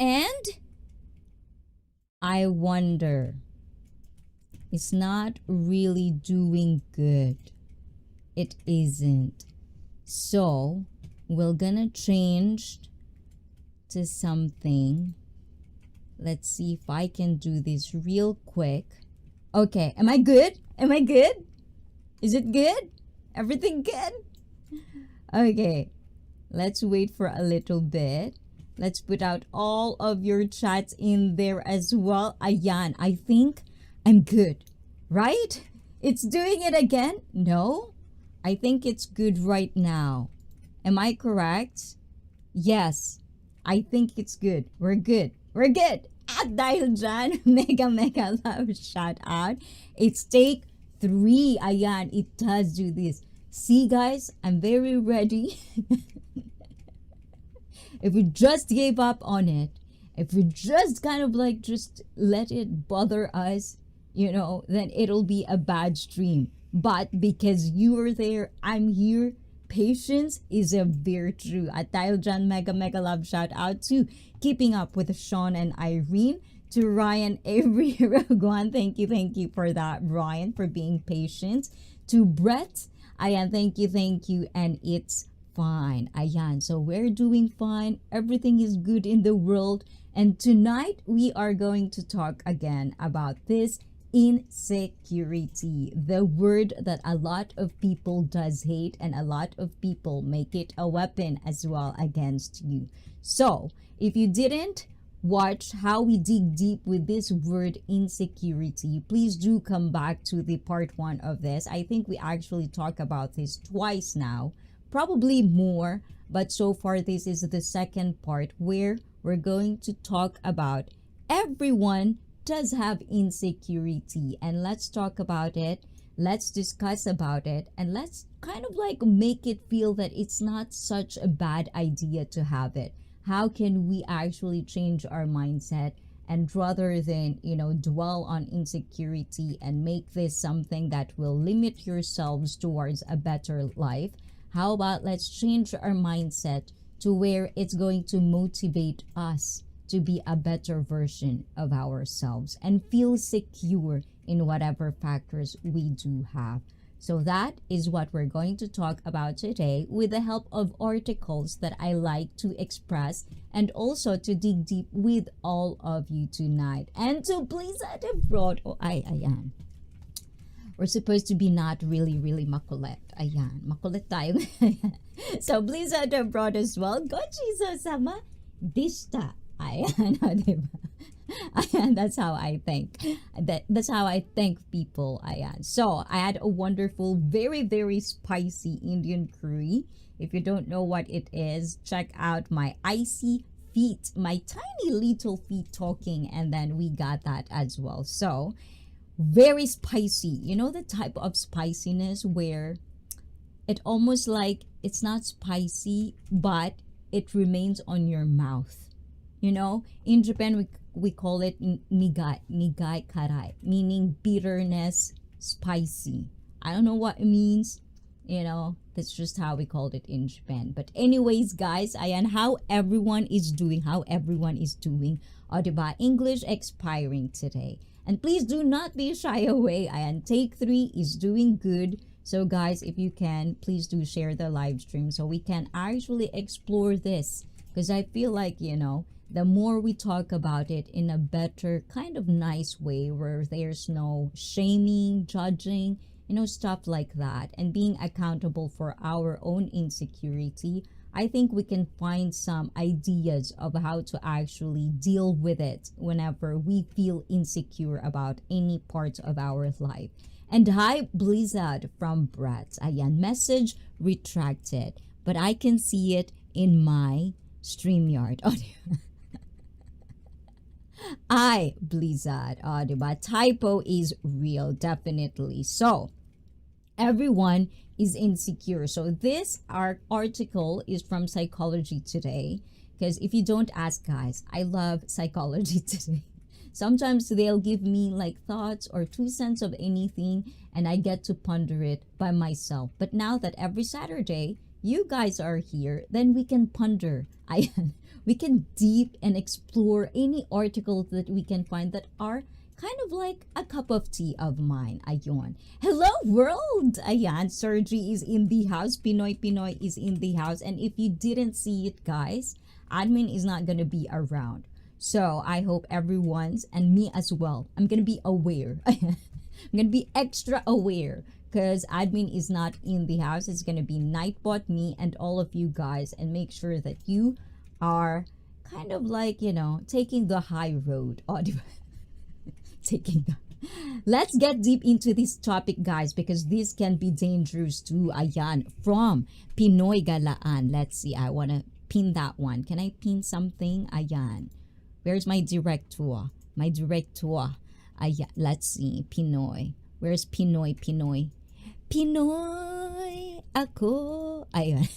And I wonder. It's not really doing good. It isn't. So we're gonna change to something. Let's see if I can do this real quick. Okay, am I good? Am I good? Is it good? Everything good? Okay, let's wait for a little bit. Let's put out all of your chats in there as well. Ayan, I think I'm good, right? It's doing it again? No? I think it's good right now. Am I correct? Yes, I think it's good. We're good. We're good. At dahil dyan, mega love shout out. It's take 3. Ayan, it does do this. See guys, I'm very ready. If we just gave up on it, if we just kind of like just let it bother us, you know, then it'll be a bad stream. But because you are there, I'm here. Patience is a virtue. At dahil dyan, mega love shout out to Keeping Up with Sean and Irene, to Ryan Avery Roguan. Thank you for that, Ryan, for being patient. To Brett, ayan, thank you, and it's fine. Ayan, so we're doing fine. Everything is good in the world. And tonight, we are going to talk again about this insecurity, the word that a lot of people does hate, and a lot of people make it a weapon as well against you. So if you didn't watch how we dig deep with this word insecurity, please do come back to the part 1 of this. I think we actually talk about this twice now, probably more, but so far this is the second part where we're going to talk about everyone does have insecurity, and let's talk about it, let's discuss about it, and let's kind of like make it feel that it's not such a bad idea to have it. How can we actually change our mindset, and rather than, you know, dwell on insecurity and make this something that will limit yourselves towards a better life, how about let's change our mindset to where it's going to motivate us to be a better version of ourselves and feel secure in whatever factors we do have. So that is what we're going to talk about today, with the help of articles that I like to express, and also to dig deep with all of you tonight. And to please at abroad, ayan. We're supposed to be not really makulit. Ayan, makulit tayo. So please at abroad as well. Gochiso sama dishita. Ayan, diba? Ayan, that's how I think. That's how I thank people. Ayan. So I had a wonderful, very spicy Indian curry. If you don't know what it is, check out my icy feet, my tiny little feet talking, and then we got that as well. So very spicy. You know the type of spiciness where it almost like it's not spicy, but it remains on your mouth. You know, in Japan, we call it nigai karai, meaning bitterness, spicy. I don't know what it means. You know, that's just how we called it in Japan. But anyways, guys, ayan, how everyone is doing. O, diba? English expiring today. And please do not be shy away. Ayan, take 3 is doing good. So guys, if you can, please do share the live stream so we can actually explore this. Because I feel like, you know, the more we talk about it in a better kind of nice way, where there's no shaming, judging, you know, stuff like that, and being accountable for our own insecurity, I think we can find some ideas of how to actually deal with it whenever we feel insecure about any part of our life. And hi, Blizzard from Brett. Ayan, message retracted, but I can see it in my StreamYard. Blizzard. Diba? Typo is real, definitely. So, everyone is insecure. So, this article is from Psychology Today. Because if you don't ask, guys, I love Psychology Today. Sometimes they'll give me like thoughts or 2 cents of anything, and I get to ponder it by myself. But now that every Saturday, you guys are here, then we can ponder. Ayan. We can deep and explore any articles that we can find that are kind of like a cup of tea of mine. Ayon. Hello world! Ayan, Sergi is in the house. Pinoy is in the house. And if you didn't see it, guys, admin is not gonna be around. So I hope everyone's, and me as well, I'm gonna be aware. I'm gonna be extra aware because admin is not in the house. It's gonna be Nightbot, me, and all of you guys, and make sure that you are kind of like, you know, taking the high road. Oh, taking the... Let's get deep into this topic, guys, because this can be dangerous too. Ayan, from Pinoy Galaan. Let's see, I want to pin that one. Can I pin something? Ayan. Where's my director? My director. Ayan, let's see. Pinoy. Where's Pinoy? Pinoy ako. Ayan.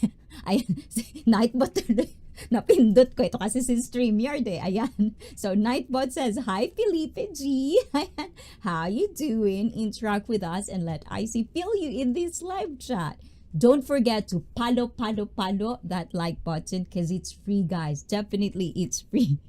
Ayan. Nightbot tuloy. Napindot ko ito kasi si StreamYard eh. Ayan. So Nightbot says, "Hi Felipe G. Ayan. How you doing? Interact with us and let ICEE feel you in this live chat. Don't forget to palo that like button because it's free, guys. Definitely it's free."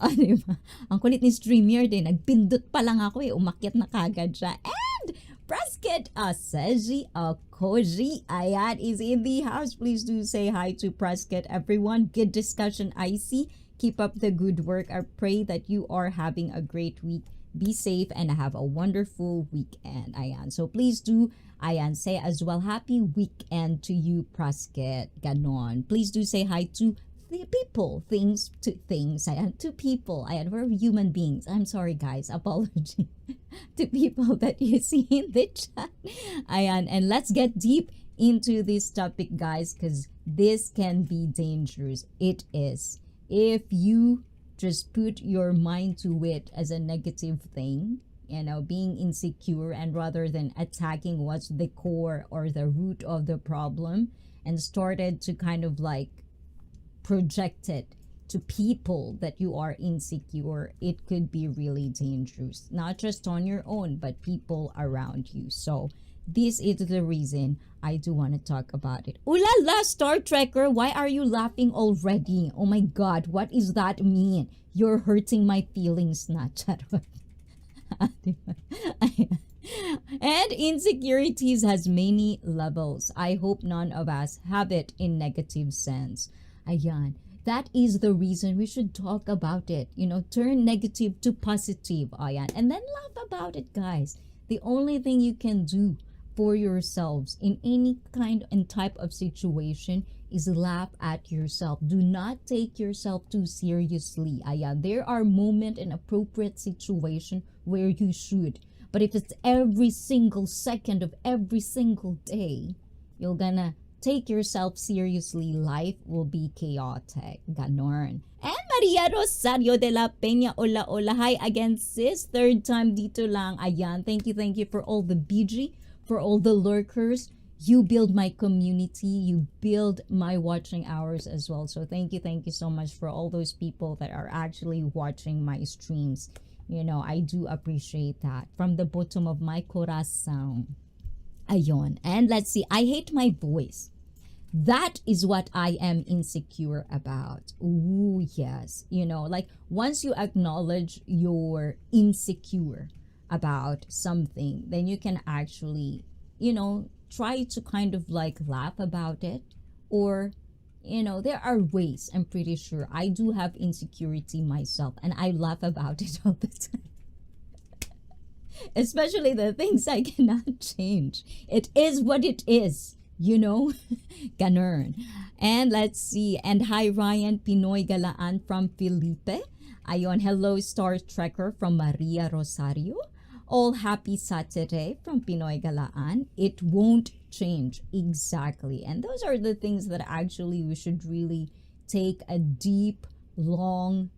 Diba? Ang kulit ni StreamYard eh. Nagpindot pa lang ako eh. Umakyat na kagad siya. And Prescott Aseji Koji Ayat is in the house. Please do say hi to Prescott, everyone. Good discussion, ICEE. Keep up the good work. I pray that you are having a great week. Be safe and have a wonderful weekend, Ayan. So please do, Ayan, say as well, happy weekend to you, Prescott. Ganon. Please do say hi to the people, things, ayan, to people. Ayan, we're human beings. I'm sorry, guys. Apology to people that you see in the chat. Ayan, and let's get deep into this topic, guys, because this can be dangerous. It is. If you just put your mind to it as a negative thing, you know, being insecure, and rather than attacking what's the core or the root of the problem and started to kind of like project it to people that you are insecure, it could be really dangerous, not just on your own but people around you. So this is the reason I do want to talk about it. Ooh la la, Star Trekker, why are you laughing already? Oh my god, what does that mean? You're hurting my feelings, not And insecurities has many levels. I hope none of us have it in negative sense. Ayan. That is the reason we should talk about it. You know, turn negative to positive. Ayan. And then laugh about it, guys. The only thing you can do for yourselves in any kind and type of situation is laugh at yourself. Do not take yourself too seriously. Ayan. There are moments and appropriate situation where you should. But if it's every single second of every single day, you're gonna take yourself seriously, life will be chaotic. Ganon. And Maria Rosario de la Peña, hola. Hi again, sis. Third time dito lang. Ayan, thank you for all the BG, for all the lurkers. You build my community. You build my watching hours as well. So thank you so much for all those people that are actually watching my streams. You know, I do appreciate that from the bottom of my corazón. Ayon. And let's see, I hate my voice. That is what I am insecure about. Ooh, yes. You know, like once you acknowledge you're insecure about something, then you can actually, you know, try to kind of like laugh about it. Or, you know, there are ways, I'm pretty sure. I do have insecurity myself and I laugh about it all the time. Especially the things I cannot change. It is what it is, you know. Ganun. And let's see. And hi Ryan Pinoy Galaan from Felipe. Ayon, hello Star Trekker from Maria Rosario. All happy Saturday from Pinoy Galaan. It won't change. Exactly. And those are the things that actually we should really take a deep, long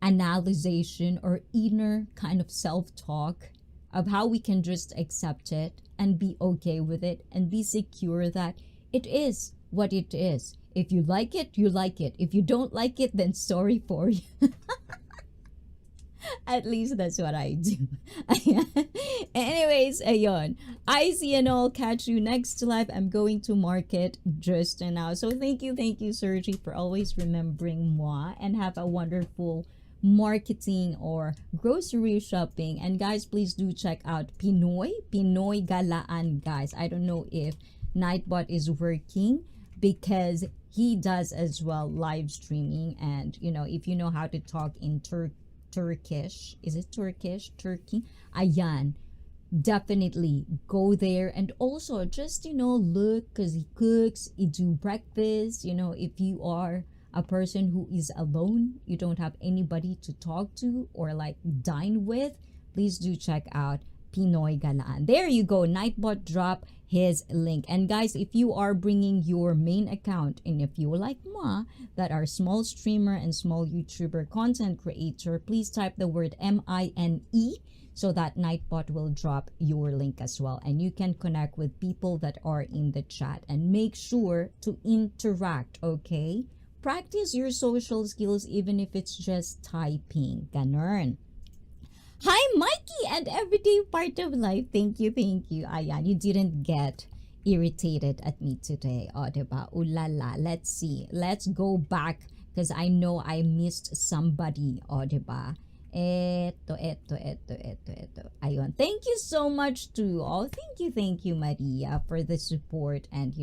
analyzation or inner kind of self-talk of how we can just accept it and be okay with it and be secure that it is what it is. If you like it, you like it. If you don't like it, then sorry for you. At least that's what I do. Anyways, ayun. ICEE and all, catch you next live. I'm going to market just now. So thank you, Sergi, for always remembering moi, and have a wonderful marketing or grocery shopping. And guys, please do check out Pinoy Galaan, guys. I don't know if Nightbot is working, because he does as well live streaming. And if you know how to talk in Turkish, is it Turkey, ayan, definitely go there. And also just look, because he cooks, he do breakfast. If you are a person who is alone, you don't have anybody to talk to or like dine with, please do check out Pinoy Galaan. There you go. Nightbot drop his link. And guys, if you are bringing your main account, and if you like moi, that are small streamer and small YouTuber content creator, please type the word MINE, so that Nightbot will drop your link as well, and you can connect with people that are in the chat. And make sure to interact, okay? Practice your social skills, even if it's just typing. Ganun. Hi, Mikey, and everyday part of life. Thank you. Ayan, you didn't get irritated at me today. O, diba? Ulala. Let's see. Let's go back, because I know I missed somebody. O, diba? Eto. Ayun. Thank you so much to all. Thank you, Maria, for the support and,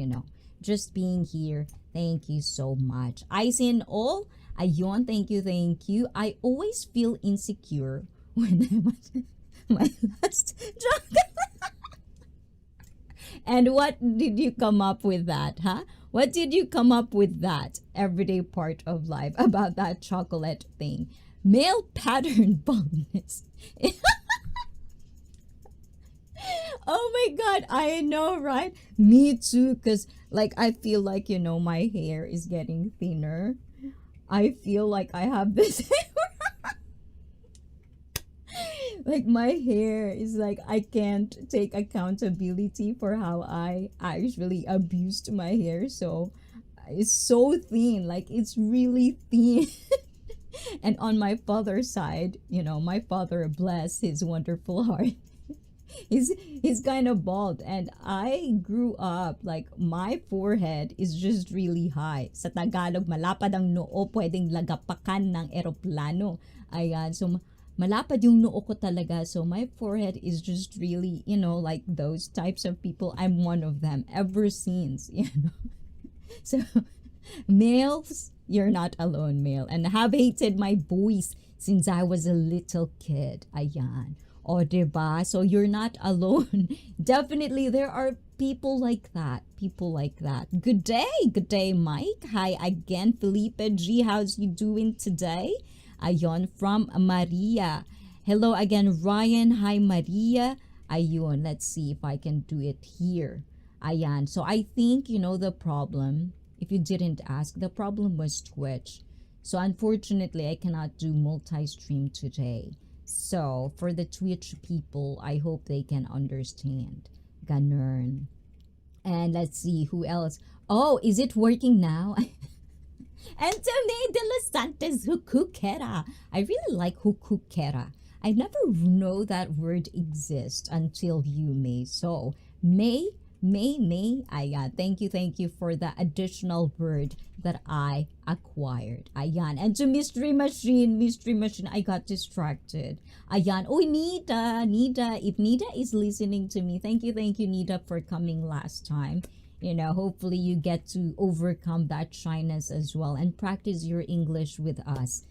just being here. Thank you so much. ICEE and all. Ayun. Thank you. I always feel insecure when I was my last job. And what did you come up with that, huh? What did you come up with that everyday part of life about that chocolate thing? Male pattern baldness. Oh my god, I know, right? Me too, because like I feel like my hair is getting thinner. I feel like I have this like my hair is like, I can't take accountability for how I actually abused my hair. So it's so thin, like it's really thin. And on my father's side, my father, bless his wonderful heart, he's kind of bald. And I grew up like my forehead is just really high. Sa Tagalog, malapad ang noo, pwedeng lagapakan ng eroplano. Ayan, so malapad yung noo ko talaga. So my forehead is just really, like those types of people. I'm one of them ever since, So males, you're not alone, male. And have hated my voice since I was a little kid. Ayan. O, diba? So you're not alone. Definitely, there are people like that. Good day, Mike. Hi again, Felipe G. How's you doing today? Ayon, from Maria. Hello again, Ryan. Hi, Maria. Ayun, let's see if I can do it here. Ayan, so I think, the problem, if you didn't ask, the problem was Twitch. So unfortunately, I cannot do multi-stream today. So for the Twitch people, I hope they can understand. Ganun. And let's see, who else? Oh, is it working now? Anthony de los Santos Hukukera. I really like Hukukera. I never know that word exists until you, May. So, May. Ayan. Thank you for the additional word that I acquired. Ayan. And to Mystery Machine, I got distracted. Ayan. Oh, Nida. If Nida is listening to me, thank you, Nida, for coming last time. Hopefully you get to overcome that shyness as well and practice your English with us,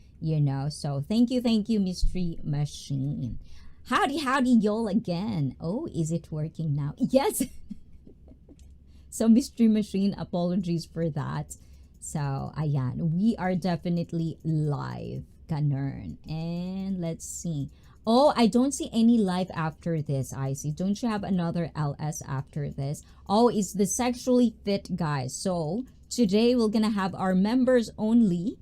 So thank you, Mystery Machine. Howdy, y'all again. Oh, is it working now? Yes. So Mystery Machine, apologies for that. So, ayan, we are definitely live. Ganun. And let's see. Oh, I don't see any live after this, ICEE. Don't you have another LS after this? Oh, it's the sexually fit guys. So today we're gonna have our members only.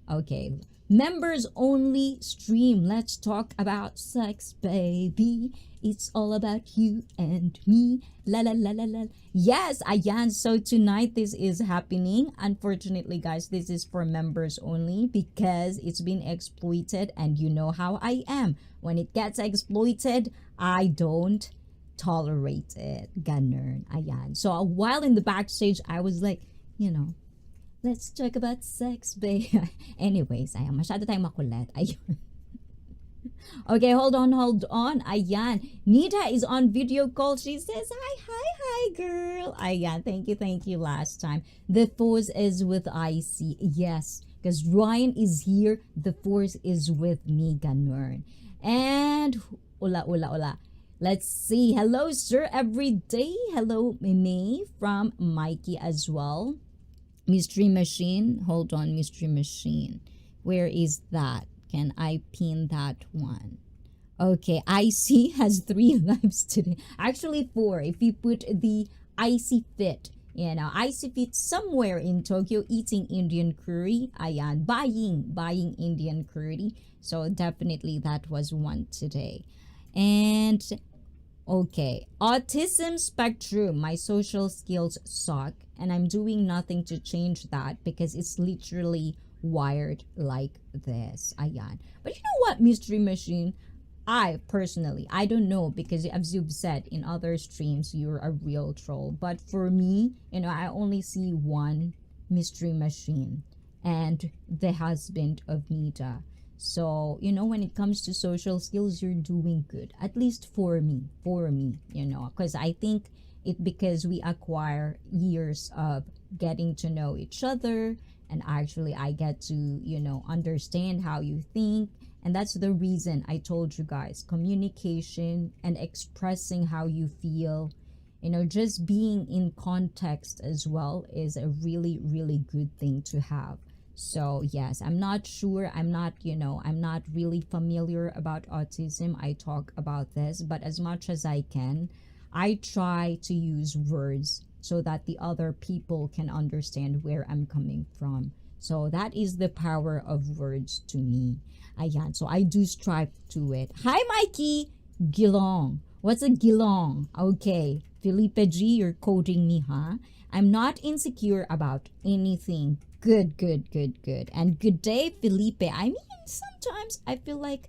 Okay, Members only stream. Let's talk about sex, baby. It's all about you and me. La la la la la. Yes, ayan. So tonight this is happening. Unfortunately, guys, this is for members only because it's been exploited, and you know how I am. When it gets exploited, I don't tolerate it. Ganun. Ayan. So while in the backstage, I was like, let's talk about sex, babe. Anyways, ayan, masyado tayong makulit. Ayun. Okay, hold on. Ayan. Nita is on video call. She says, hi, girl. Ayan, thank you last time. The force is with ICEE. Yes, because Ryan is here. The force is with me, ganun. And, ula. Let's see. Hello, sir, every day. Hello, Mimi from Mikey as well. Mystery Machine. Hold on, Mystery Machine. Where is that? Can I pin that one? Okay, ICEE has 3 lives today. Actually 4 if you put the ICEE Fit. ICEE Fit somewhere in Tokyo eating Indian curry. Ayan, buying Indian curry. So definitely that was one today. And okay, autism spectrum. My social skills suck, and I'm doing nothing to change that because it's literally wired like this. Ayan. But you know what, Mystery Machine? I personally, I don't know, because as you've said in other streams, you're a real troll. But for me, I only see one Mystery Machine and the husband of Nita. So, when it comes to social skills, you're doing good. At least for me, because I think because we acquire years of getting to know each other, and actually I get to, understand how you think. And that's the reason I told you guys, communication and expressing how you feel, just being in context as well is a really, really good thing to have. So yes, I'm not sure, I'm not really familiar about autism. I talk about this, but as much as I can, I try to use words so that the other people can understand where I'm coming from. So that is the power of words to me. Ayan, so I do strive to it. Hi, Mikey! Gilong. What's a gilong? Okay, Felipe G, you're quoting me, huh? I'm not insecure about anything. Good. And good day, Felipe. I mean, sometimes I feel like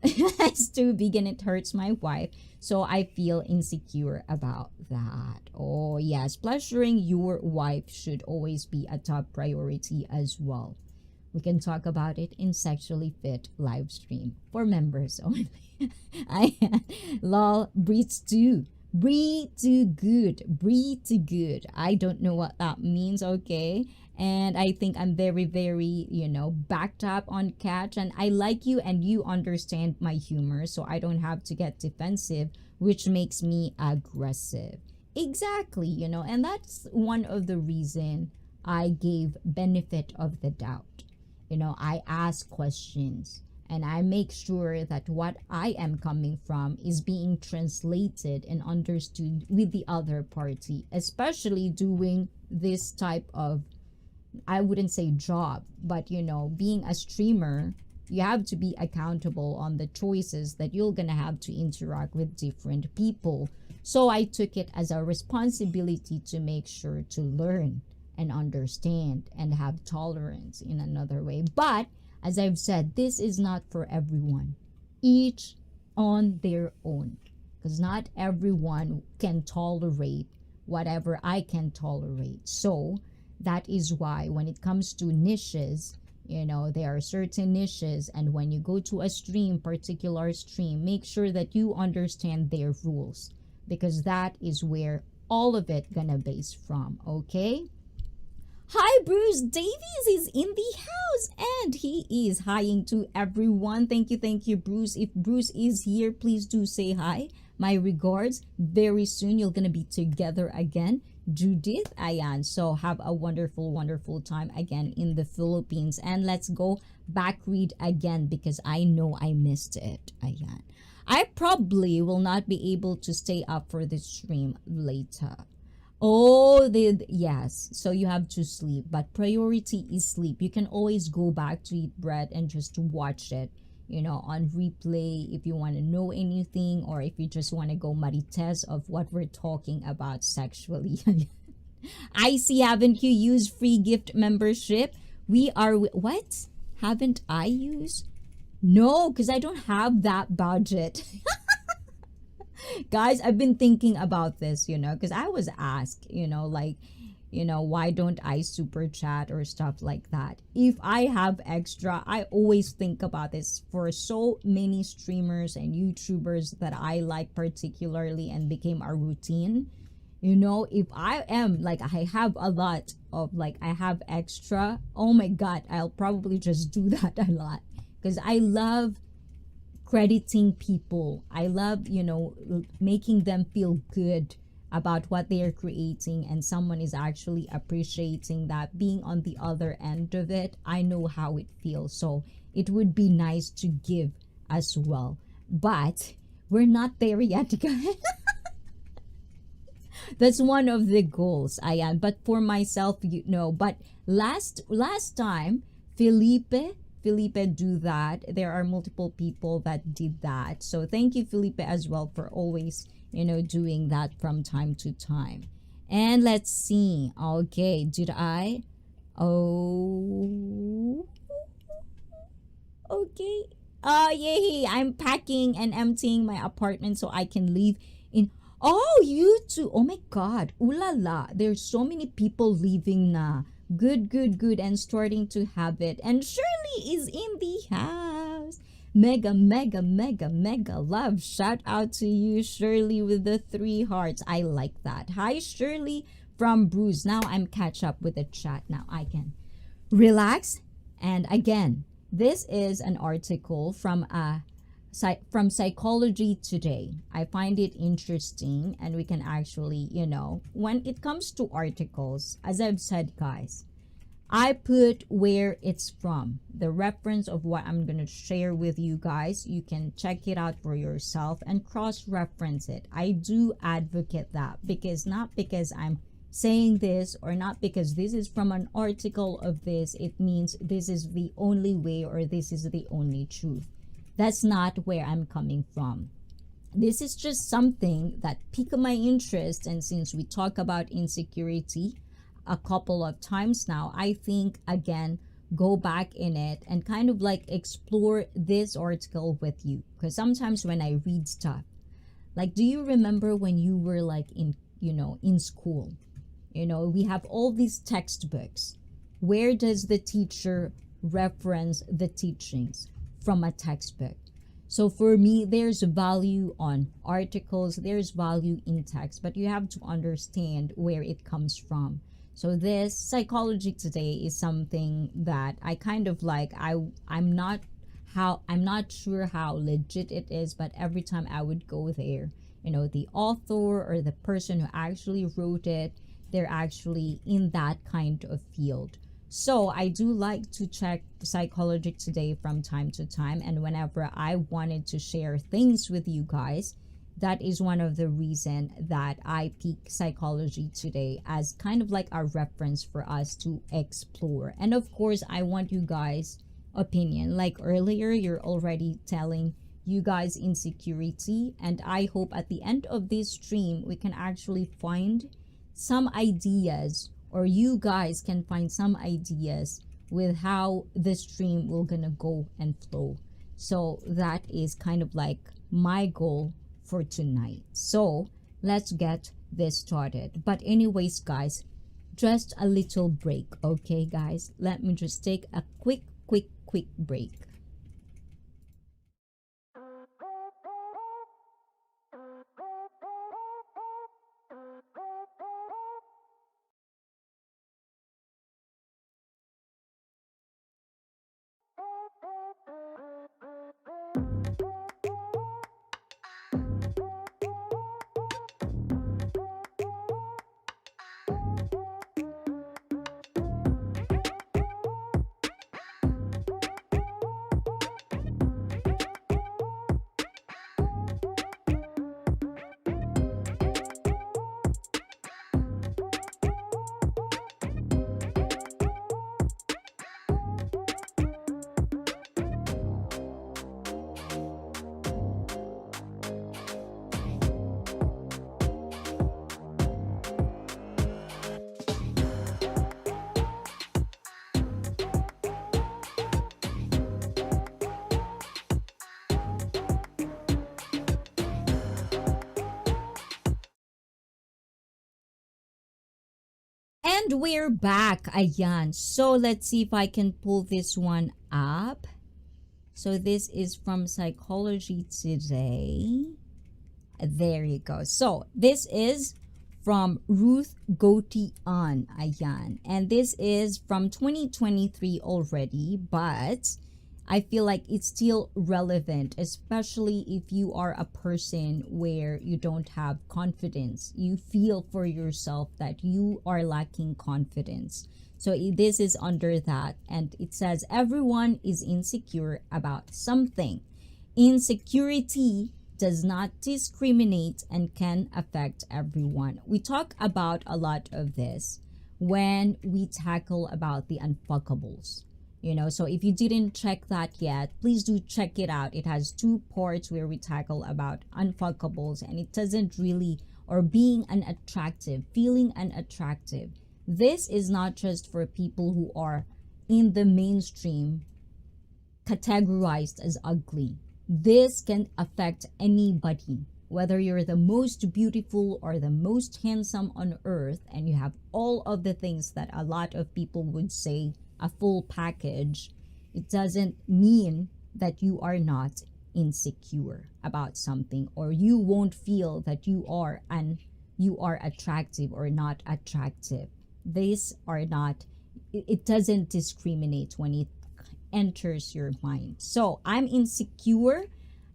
it's too big and it hurts my wife. So I feel insecure about that. Oh, yes. Pleasuring your wife should always be a top priority as well. We can talk about it in Sexually Fit live stream for members only. Lol, breathes too. Breathe too good. I don't know what that means, okay? And I think I'm very, very, backed up on catch. And I like you and you understand my humor, so I don't have to get defensive, which makes me aggressive. Exactly, and that's one of the reason I gave benefit of the doubt. I ask questions and I make sure that what I am coming from is being translated and understood with the other party, especially doing this type of, I wouldn't say job, but being a streamer, you have to be accountable on the choices that you're gonna have to interact with different people. So I took it as a responsibility to make sure to learn and understand and have tolerance in another way. But as I've said, this is not for everyone. Each on their own, because not everyone can tolerate whatever I can tolerate. So that is why when it comes to niches, there are certain niches, and when you go to a particular stream, make sure that you understand their rules, because that is where all of it gonna base from, okay? Hi, Bruce Davies is in the house and he is hiing to everyone. Thank you, Bruce. If Bruce is here, please do say hi. My regards. Very soon you're gonna be together again. Judith, ayan. So have a wonderful time again in the Philippines. And let's go back read again because I know I missed it. Ayan. I probably will not be able to stay up for the stream later. Oh, yes. So you have to sleep, but priority is sleep. You can always go back to eat bread and just watch it, on replay if you want to know anything, or if you just want to go marites of what we're talking about sexually. ICEE, haven't you used free gift membership? We are what? Haven't I used? No, because I don't have that budget. Guys, I've been thinking about this, because I was asked, like, why don't I super chat or stuff like that? If I have extra, I always think about this for so many streamers and YouTubers that I like particularly and became a routine. If I am like, I have a lot of like, I have extra, oh my God, I'll probably just do that a lot because I love crediting people. I love, making them feel good about what they are creating, and someone is actually appreciating that, being on the other end of it. I know how it feels. So it would be nice to give as well. But we're not there yet, guys. That's one of the goals I am. But for myself, but last time, Felipe do that. There are multiple people that did that. So thank you, Felipe, as well, for always, doing that from time to time. And let's see. Okay, did I? Oh, okay. Oh, yay. I'm packing and emptying my apartment so I can leave in. Oh, you too. Oh my God. Ooh la la. There's so many people leaving na. Good, good, good. And starting to have it. And Shirley is in the house. Mega, mega, mega, mega love. Shout out to you, Shirley, with the 3 hearts. I like that. Hi, Shirley from Bruce. Now I'm catch up with the chat. Now I can relax. And again, this is an article from Psychology Today. I find it interesting, and we can actually, when it comes to articles, as I've said, guys, I put where it's from, the reference of what I'm going to share with you guys. You can check it out for yourself and cross-reference it. I do advocate that, because not because I'm saying this, or not because this is from an article of this, it means this is the only way or this is the only truth. That's not where I'm coming from. This is just something that piqued my interest, and since we talk about insecurity a couple of times now, I think, again, go back in it and kind of like explore this article with you. Because sometimes when I read stuff, like, do you remember when you were like in school? We have all these textbooks. Where does the teacher reference the teachings? From a textbook. So for me, there's value on articles, there's value in text, but you have to understand where it comes from. So this Psychology Today is something that I kind of like. I'm not sure how legit it is, but every time I would go there, the author or the person who actually wrote it, they're actually in that kind of field. So I do like to check Psychology Today from time to time, and whenever I wanted to share things with you guys, that is one of the reason that I pick Psychology Today as kind of like a reference for us to explore. And of course, I want you guys' opinion. Like earlier, you're already telling you guys insecurity, and I hope at the end of this stream we can actually find some ideas, or you guys can find some ideas with how the stream will gonna go and flow. So that is kind of like my goal for tonight. So let's get this started. But anyways, guys, just a little break. Okay, guys, let me just take a quick break. And we're back. Ayan. So let's see if I can pull this one up. So this is from Psychology Today. There you go. So this is from Ruth Gotian. Ayan. And this is from 2023 already, but I feel like it's still relevant, especially if you are a person where you don't have confidence. You feel for yourself that you are lacking confidence. So this is under that, and it says everyone is insecure about something. Insecurity does not discriminate and can affect everyone. We talk about a lot of this when we tackle about the unfuckables. You know, so if you didn't check that yet, please do check it out. It has 2 parts where we tackle about unfuckables, and it doesn't really, or being unattractive, feeling unattractive. This is not just for people who are in the mainstream categorized as ugly. This can affect anybody, whether you're the most beautiful or the most handsome on earth, and you have all of the things that a lot of people would say, a full package. It doesn't mean that you are not insecure about something, or you won't feel that you are attractive or not attractive. These are not, it doesn't discriminate when it enters your mind. So I'm insecure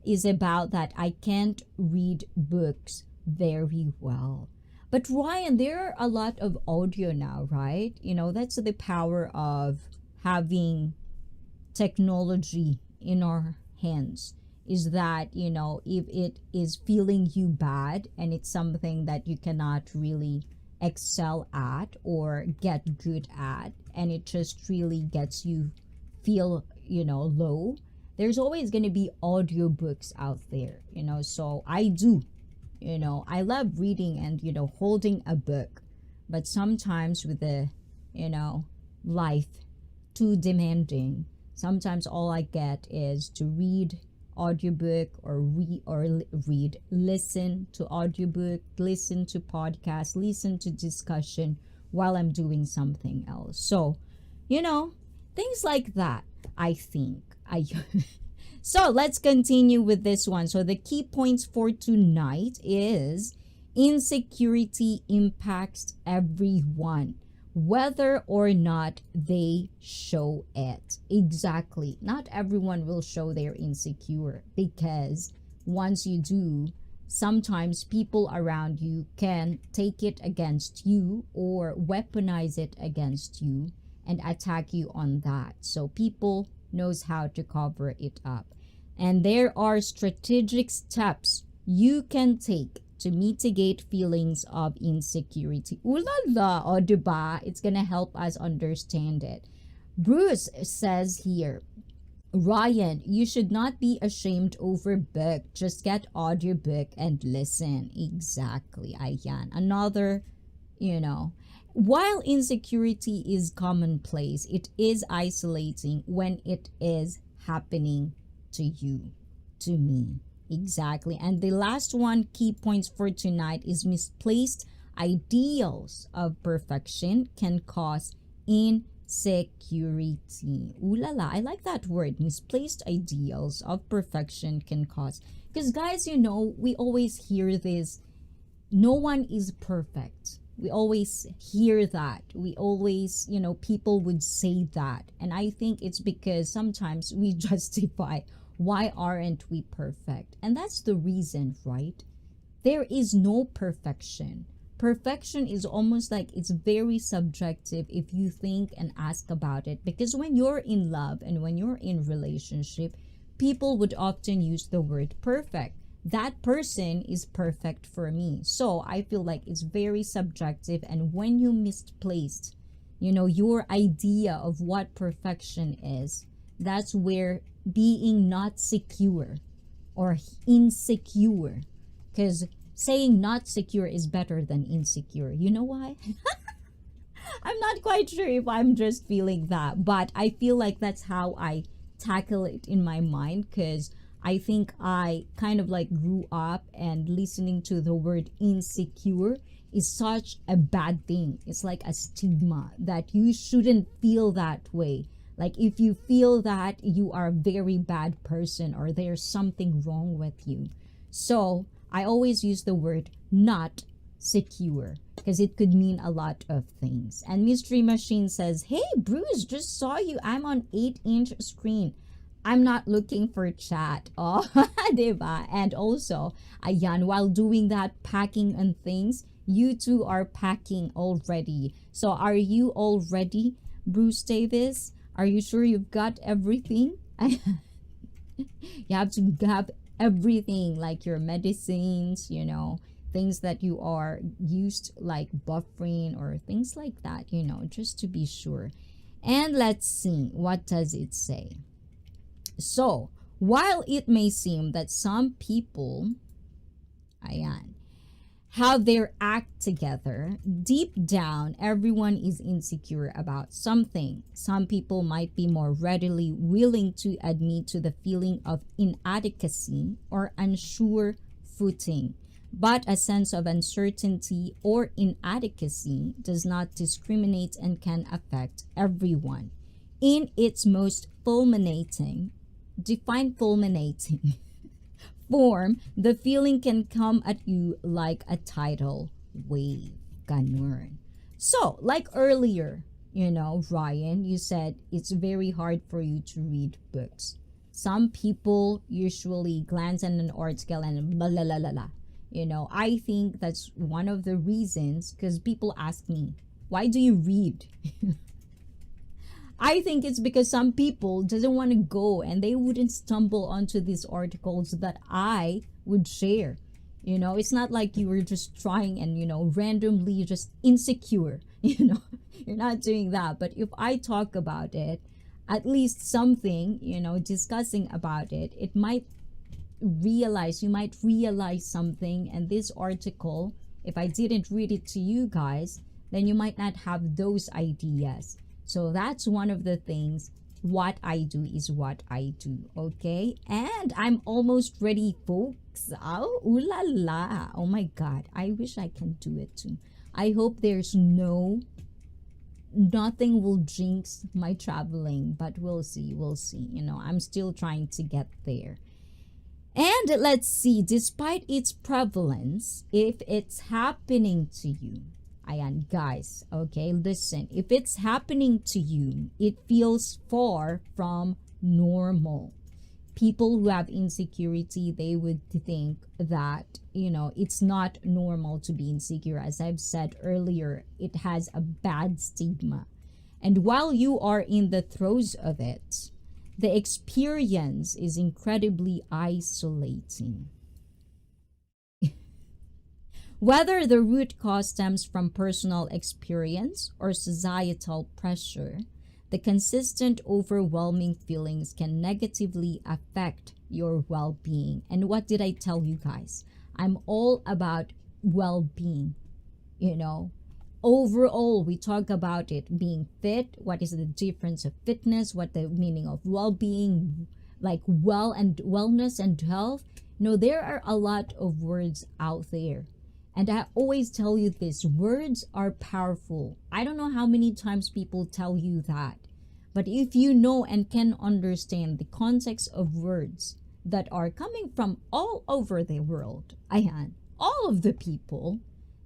is about that I can't read books very well. But Ryan, there are a lot of audio now, right? You know, that's the power of having technology in our hands, is that, you know, if it is feeling you bad and it's something that you cannot really excel at or get good at, and it just really gets you feel, you know, low, there's always going to be audiobooks out there, you know. So I do. You know, I love reading and, you know, holding a book. But sometimes with the, you know, life too demanding, sometimes all I get is to read audiobook or listen to audiobook, listen to podcast, listen to discussion while I'm doing something else. So, you know, things like that, I think. So let's continue with this one. So the key points for tonight is insecurity impacts everyone, whether or not they show it. Exactly. Not everyone will show they're insecure, because once you do, sometimes people around you can take it against you or weaponize it against you and attack you on that. So people knows how to cover it up. And there are strategic steps you can take to mitigate feelings of insecurity. Ooh la la, o diba? It's gonna help us understand it. Bruce says here, Ryan, you should not be ashamed over book. Just get audiobook and listen. Exactly, ayan. Another, you know, while insecurity is commonplace, it is isolating when it is happening to you, to me. Exactly. And the last one, key points for tonight, is misplaced ideals of perfection can cause insecurity. Ooh la la, I like that word. Misplaced ideals of perfection can cause. Because guys, you know, we always hear this, no one is perfect. We always hear that. We always, you know, people would say that. And I think it's because sometimes we justify, why aren't we perfect? And that's the reason, right? There is no perfection. Perfection is almost like it's very subjective if you think and ask about it. Because when you're in love and when you're in relationship, people would often use the word perfect. That person is perfect for me. So I feel like it's very subjective, and when you misplaced, you know, your idea of what perfection is, that's where being not secure or insecure, because saying not secure is better than insecure. You know why? I'm not quite sure if I'm just feeling that, but I feel like that's how I tackle it in my mind, because I think I kind of like grew up and listening to the word insecure is such a bad thing. It's like a stigma that you shouldn't feel that way. Like if you feel that, you are a very bad person or there's something wrong with you. So I always use the word not secure because it could mean a lot of things. And Mystery Machine says, hey Bruce, just saw you. I'm on 8-inch screen. I'm not looking for chat. Oh, diba? And also, ayan, while doing that packing and things, you two are packing already. So are you all ready, Bruce Davis? Are you sure you've got everything? You have to have everything, like your medicines, you know, things that you are used, like buffering or things like that, you know, just to be sure. And let's see, what does it say? So, while it may seem that some people, ayan, have their act together, deep down, everyone is insecure about something. Some people might be more readily willing to admit to the feeling of inadequacy or unsure footing. But a sense of uncertainty or inadequacy does not discriminate and can affect everyone. In its most fulminating, define fulminating form, the feeling can come at you like a tidal wave. Ganun. So, like earlier, you know, Ryan, you said it's very hard for you to read books. Some people usually glance at an article and blah, blah, blah, blah, blah. You know, I think that's one of the reasons, because people ask me, why do you read? I think it's because some people doesn't want to go and they wouldn't stumble onto these articles that I would share. You know, it's not like you were just trying and, you know, randomly just insecure. You know, you're not doing that. But if I talk about it, at least something, you know, discussing about it, it might realize, you might realize something. And this article, if I didn't read it to you guys, then you might not have those ideas. So that's one of the things. What I do is what I do, okay? And I'm almost ready, folks. Oh, ooh la la. Oh my God. I wish I can do it too. I hope there's nothing will jinx my traveling, but we'll see. We'll see. You know, I'm still trying to get there. And let's see, despite its prevalence, if it's happening to you, ayan, guys, okay, listen, if it's happening to you, it feels far from normal. People who have insecurity, they would think that, you know, it's not normal to be insecure. As I've said earlier, it has a bad stigma. And while you are in the throes of it, the experience is incredibly isolating. Whether the root cause stems from personal experience or societal pressure, the consistent overwhelming feelings can negatively affect your well-being. And what did I tell you guys? I'm all about well-being, you know. Overall, we talk about it being fit. What is the difference of fitness? What the meaning of well-being, like well and wellness and health? No, there are a lot of words out there. And I always tell you this, words are powerful. I don't know how many times people tell you that. But if you know and can understand the context of words that are coming from all over the world, ayan, all of the people,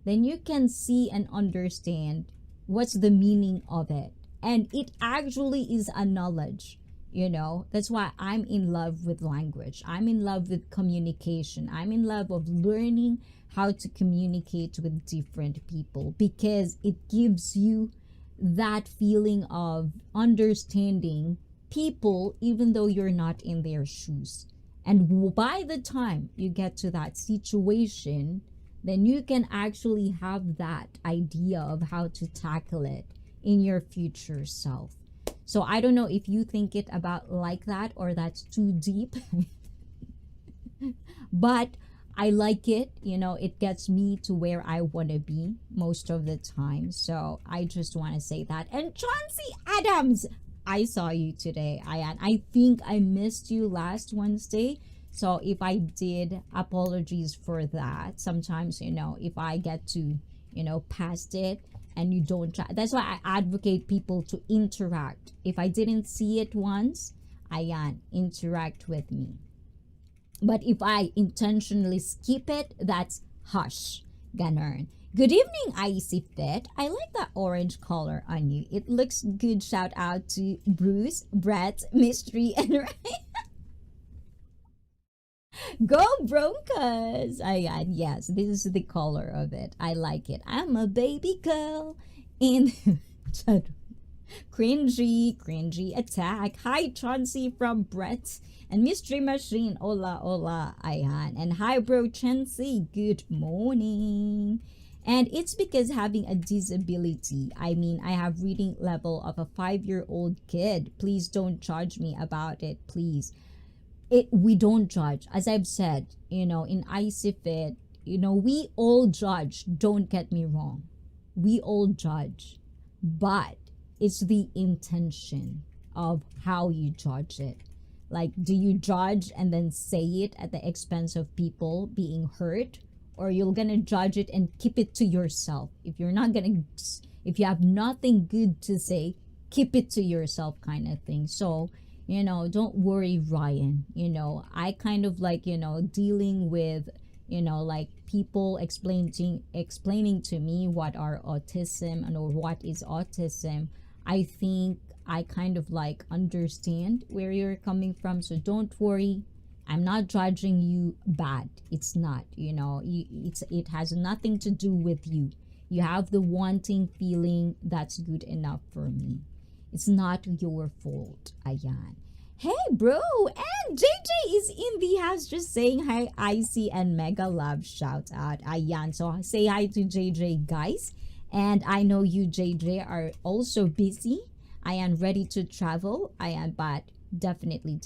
then you can see and understand what's the meaning of it. And it actually is a knowledge, you know. That's why I'm in love with language. I'm in love with communication. I'm in love of learning how to communicate with different people, because it gives you that feeling of understanding people even though you're not in their shoes. And by the time you get to that situation, then you can actually have that idea of how to tackle it in your future self. So I don't know if you think it about like that or that's too deep. But I like it, you know, it gets me to where I want to be most of the time. So I just want to say that. And Chauncey Adams, I saw you today. I think I missed you last Wednesday. So if I did, apologies for that. Sometimes, you know, if I get to, past it and you don't try. That's why I advocate people to interact. If I didn't see it once, ayan, interact with me. But if I intentionally skip it, that's hush. Ganon. Good evening, Icy Fit. I like that orange color on you. It looks good. Shout out to Bruce, Brett, Mystery, and Ryan. Go Broncos! Ayan, yes, this is the color of it. I like it. I'm a baby girl in cringy attack. Hi, Chauncey from Brett and Mystery Machine. Hola. Ayan. And hi, bro Chauncey. Good morning. And it's because having a disability, I mean, I have reading level of a 5-year-old kid. Please don't judge me about it, please. We don't judge. As I've said, in ICEE, we all judge. Don't get me wrong. We all judge. But it's the intention of how you judge it. Like, do you judge and then say it at the expense of people being hurt? Or you're gonna judge it and keep it to yourself? If you have nothing good to say, keep it to yourself, kind of thing. So, don't worry, Ryan. I kind of like, dealing with, like people explaining to me what are autism and or what is autism. I think I kind of like understand where you're coming from. So don't worry. I'm not judging you bad. It's not, it has nothing to do with you. You have the wanting feeling. That's good enough for me. It's not your fault. Ayan. Hey, bro. And JJ is in the house just saying hi, ICEE and Mega Love. Shout out. Ayan. So say hi to JJ, guys. And I know you, JJ, are also busy. I am ready to travel. But definitely.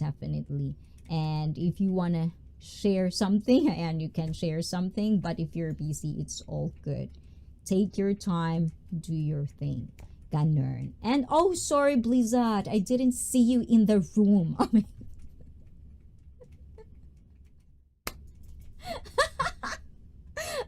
And if you want to share something, and you can share something. But if you're busy, it's all good. Take your time. Do your thing. Ganon. And oh, sorry, Blizzard. I didn't see you in the room.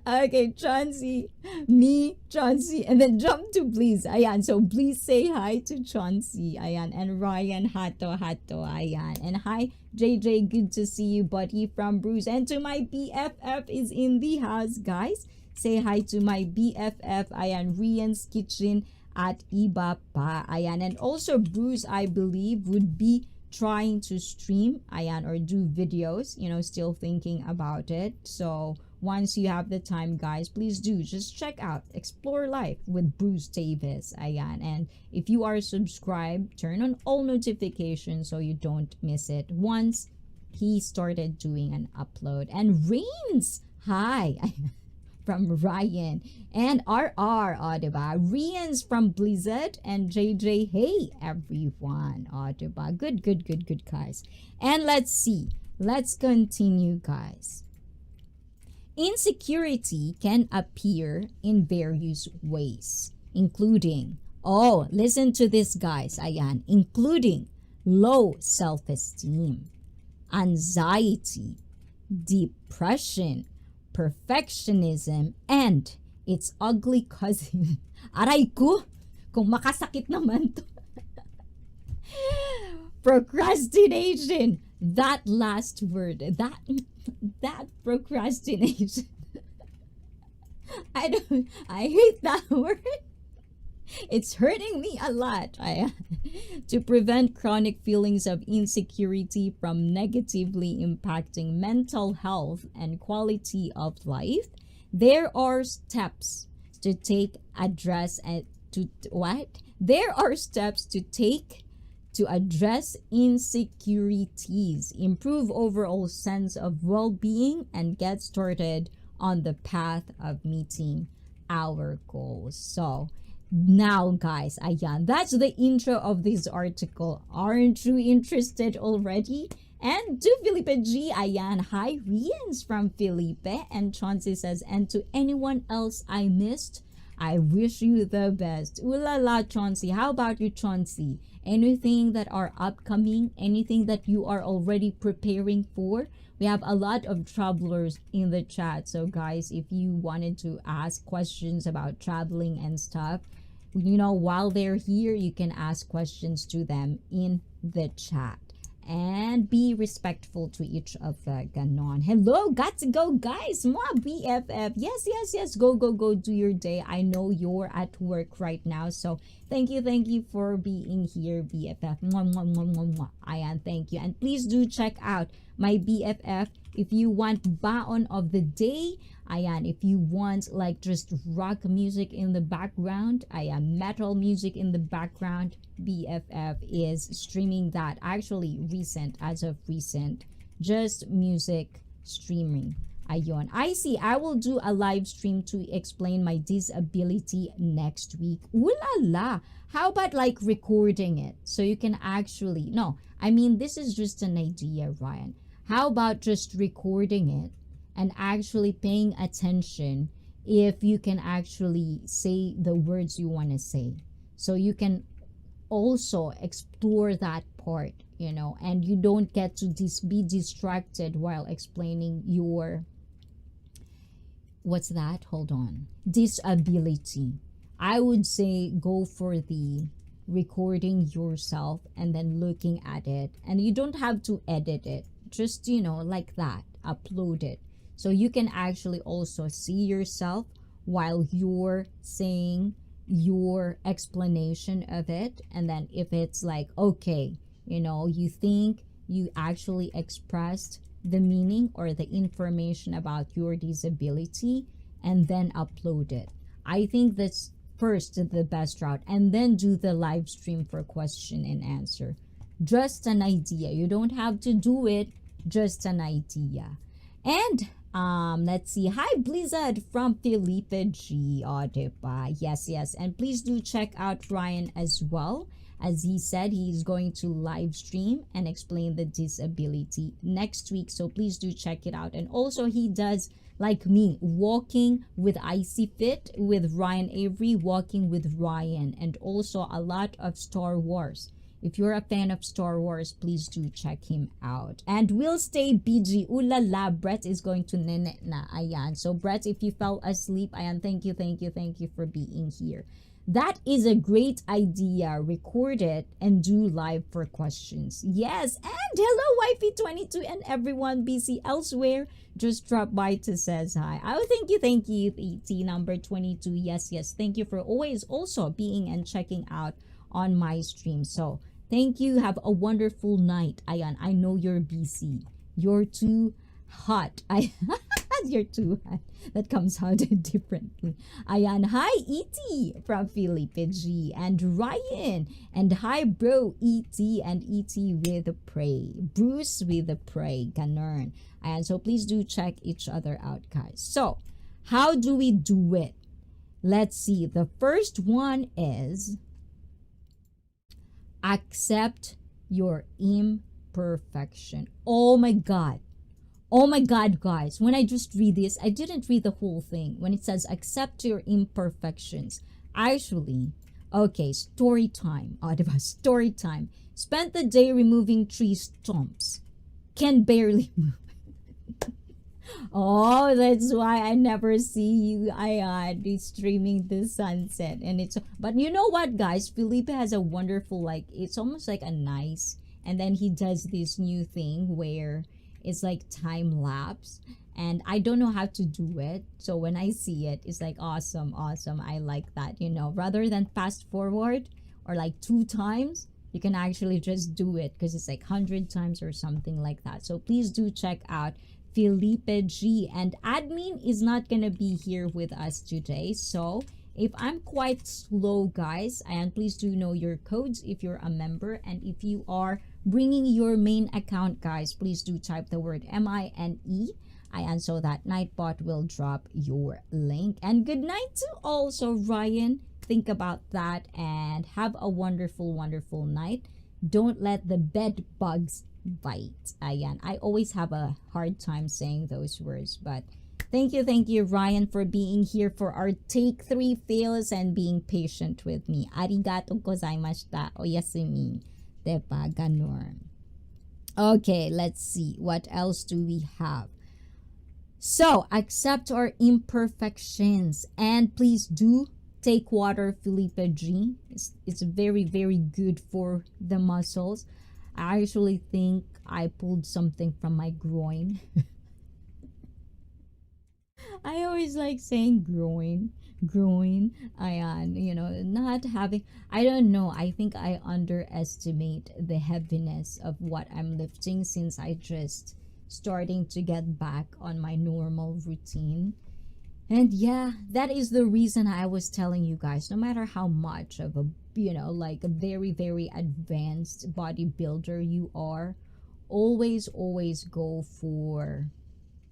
Okay, Chauncey, and then jump to Bliss. Ayan, so please say hi to Chauncey. Ayan, and Ryan, hato. Ayan, and hi, JJ, good to see you, buddy, from Bruce. And to my BFF is in the house, guys. Say hi to my BFF, Ayan, Rian's Kitchen at Iba pa. Ayan, and also Bruce, I believe, would be trying to stream, ayan, or do videos, still thinking about it. So once you have the time, guys, please do just check out Explore Life with Bruce Davis. Ayan, and if you are subscribed, turn on all notifications so you don't miss it once he started doing an upload. And Rains, hi. From Ryan and RR, diba? Rian's from Blizzard and JJ, hey everyone, diba? Good, guys. And let's see. Let's continue, guys. Insecurity can appear in various ways, including, listen to this, guys, ayan, including low self-esteem, anxiety, depression, perfectionism, and its ugly cousin. Aray ko! Kung makasakit naman to. Procrastination. That last word. That procrastination. I hate that word. It's hurting me a lot. To prevent chronic feelings of insecurity from negatively impacting mental health and quality of life, there are steps to take to address insecurities, improve overall sense of well-being, and get started on the path of meeting our goals. So now, guys, ayan, that's the intro of this article. Aren't you interested already? And to Felipe G, ayan, hi, Rians from Felipe. And Chauncey says, and to anyone else I missed, I wish you the best. Ooh la la, Chauncey. How about you, Chauncey? anything that are upcoming, anything that you are already preparing for. We have a lot of travelers in the chat. So guys, if you wanted to ask questions about traveling and stuff, you know, while they're here, you can ask questions to them in the chat. And be respectful to each other. Ganon. Hello, got to go, guys. Mga BFF. Yes, yes, yes. Go, go, go. Do your day. I know you're at work right now. So, thank you for being here, BFF. Mwah, mwah, mwah, mwah, mwah. Ayan, thank you. And please do check out my BFF if you want baon of the day. Ayan, if you want like just rock music in the background, ayan, metal music in the background, BFF is streaming that. Actually, as of recent, just music streaming. Ayon. ICEE, I will do a live stream to explain my disability next week. Ooh la la. How about like recording it? So you can actually, no, I mean, this is just an idea, Ryan. How about just recording it and actually paying attention if you can actually say the words you want to say? So you can also explore that part, you know, and you don't get to be distracted while explaining your, what's that? Hold on. Disability. I would say go for the recording yourself and then looking at it, and you don't have to edit it, just, you know, like that, upload it. So you can actually also see yourself while you're saying your explanation of it. And then if it's like, okay, you know, you think you actually expressed the meaning or the information about your disability, and then upload it. I think that's first the best route, and then do the live stream for question and answer. Just an idea. You don't have to do it, just an idea. And let's see. Hi, Blizzard from Felipe G. Oh, diba? Yes, yes. And please do check out Ryan as well. As he said, he's going to live stream and explain the disability next week. So please do check it out. And also he does, like me, walking with ICEE Fit with Ryan Avery, walking with Ryan, and also a lot of Star Wars. If you're a fan of Star Wars, please do check him out. And we'll stay BG. Ooh la la, Brett is going to nene na. Ayan. So Brett, if you fell asleep, ayan, thank you for being here. That is a great idea. Record it and do live for questions. Yes. And hello, Wifey22 and everyone busy elsewhere. Just drop by to says hi. Oh, thank you, ET number 22. Yes, yes. Thank you for always also being and checking out on my stream. So thank you. Have a wonderful night. Ayan, I know you're busy. You're too hot. You're too hot. That comes out differently. Ayan, hi E.T. from Felipe G. and Ryan. And hi bro E.T. and E.T. with the pray. Bruce with the pray. Ganern. And so please do check each other out, guys. So how do we do it? Let's see. The first one is accept your imperfection. Oh my God. Oh my God, guys. When I just read this, I didn't read the whole thing. When it says accept your imperfections. Actually, okay, story time. Story time. Spent the day removing tree stumps. Can barely move. Oh, that's why I never see you. I be streaming the sunset, and it's. But you know what, guys? Felipe has a wonderful, like, it's almost like a nice, and then he does this new thing where it's like time lapse, and I don't know how to do it. So when I see it, it's like awesome. I like that, you know, rather than fast forward or like 2 times. You can actually just do it because it's like 100 times or something like that. So please do check out Felipe G. And admin is not gonna be here with us today, so if I'm quite slow, guys, and please do know your codes if you're a member, and if you are bringing your main account, guys, please do type the word MINE, and so that Nightbot will drop your link. And good night to also Ryan. Think about that and have a wonderful night. Don't let the bed bugs bite. Ayan. I always have a hard time saying those words, but Thank you, Ryan, for being here for our take 3 fails and being patient with me. Arigato gozaimashita. Oyasumi. Diba? Ganon. Okay, let's see. What else do we have? So, accept our imperfections. And please do take water, Felipe G. It's very, very good for the muscles. I actually think I pulled something from my groin. I always like saying groin. Ayan, you know, not having, I don't know, I think I underestimate the heaviness of what I'm lifting since I just starting to get back on my normal routine. And yeah, that is the reason I was telling you guys, no matter how much of a, you know, like a very, very advanced bodybuilder you are, always go for,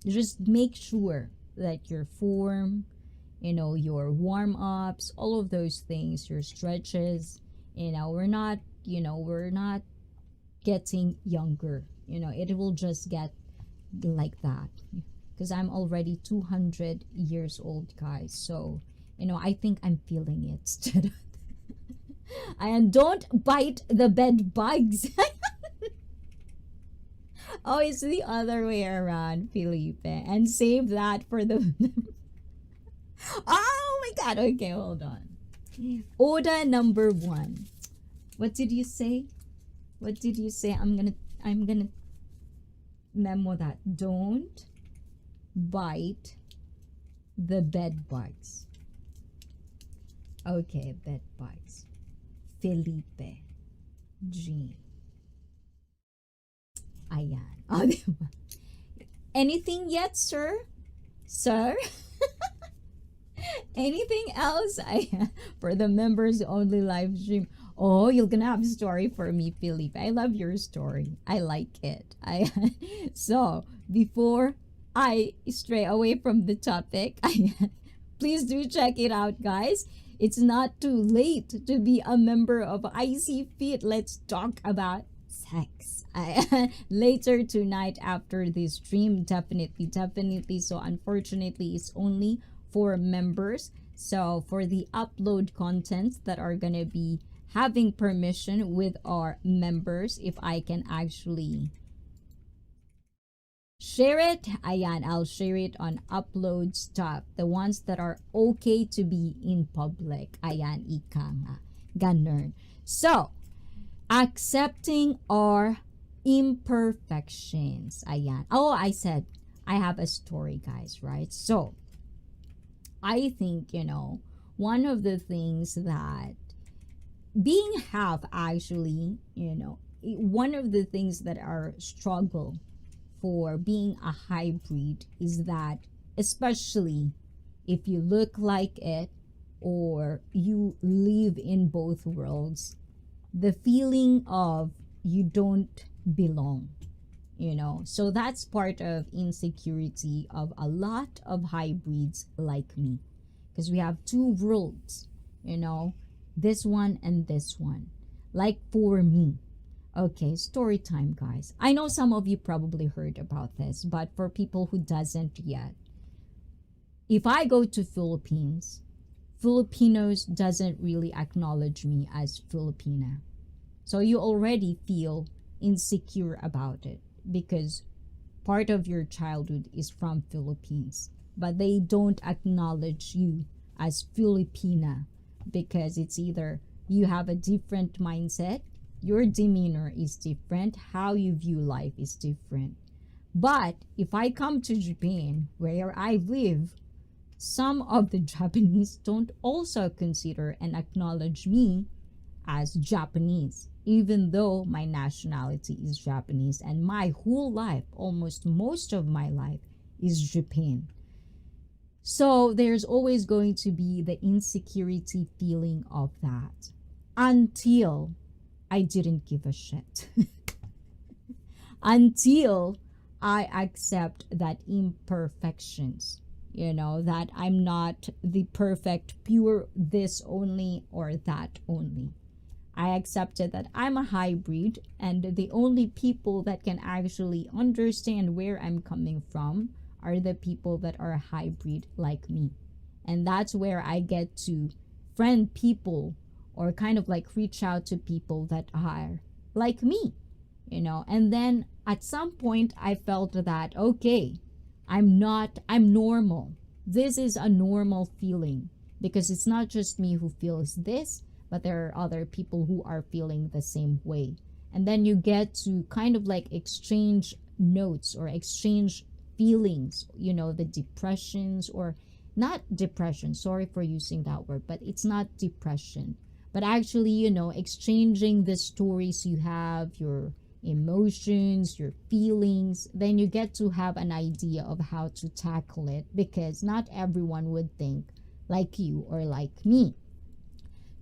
just make sure that your form, you know, your warm-ups, all of those things, your stretches, you know, we're not getting younger, you know, it will just get like that, because I'm already 200 years old, guys. So, you know, I think I'm feeling it. And don't bite the bed bugs. Oh, it's the other way around, Felipe. And save that for the... Oh my god. Okay, hold on. Order number 1. What did you say? What did you say? I'm gonna memo that. Don't bite the bed bugs. Okay, bed bugs. Felipe G. Ayan. Oh, diba? Anything yet, sir? Sir? Anything else? For the members only live stream. Oh, you're gonna have a story for me, Felipe. I love your story. I like it. So before I stray away from the topic, please do check it out, guys. It's not too late to be a member of ICEE Fit. Let's talk about sex. Later tonight after this stream, definitely. So unfortunately, it's only for members. So for the upload contents that are gonna be having permission with our members, if I can actually share it, ayan, I'll share it on upload stuff, the ones that are okay to be in public, ayan, ika nga, ganun. So accepting our imperfections, ayan. Oh, I said I have a story, guys, right? So I think, you know, one of the things that being half, actually, you know, one of the things that are struggle for being a hybrid is that, especially if you look like it or you live in both worlds, the feeling of you don't belong, you know. So that's part of insecurity of a lot of hybrids like me, because we have 2 worlds, you know, this one and this one. Like for me, okay, story time, guys. I know some of you probably heard about this, but for people who doesn't yet, if I go to Philippines, Filipinos doesn't really acknowledge me as Filipina. So you already feel insecure about it because part of your childhood is from Philippines, but they don't acknowledge you as Filipina because it's either you have a different mindset, your demeanor is different, how you view life is different. But if I come to Japan, where I live, some of the Japanese don't also consider and acknowledge me as Japanese, even though my nationality is Japanese and my whole life, almost most of my life, is Japan. So there's always going to be the insecurity feeling of that until I didn't give a shit. Until I accept that imperfections, you know, that I'm not the perfect, pure this only or that only. I accepted that I'm a hybrid and the only people that can actually understand where I'm coming from are the people that are hybrid like me. And that's where I get to friend people or kind of like reach out to people that are like me, you know. And then at some point I felt that, okay, I'm normal. This is a normal feeling because it's not just me who feels this, but there are other people who are feeling the same way. And then you get to kind of like exchange notes or exchange feelings, you know, the depressions, or not depression, sorry for using that word, but it's not depression, but actually, you know, exchanging the stories you have, your emotions, your feelings. Then you get to have an idea of how to tackle it, because not everyone would think like you or like me.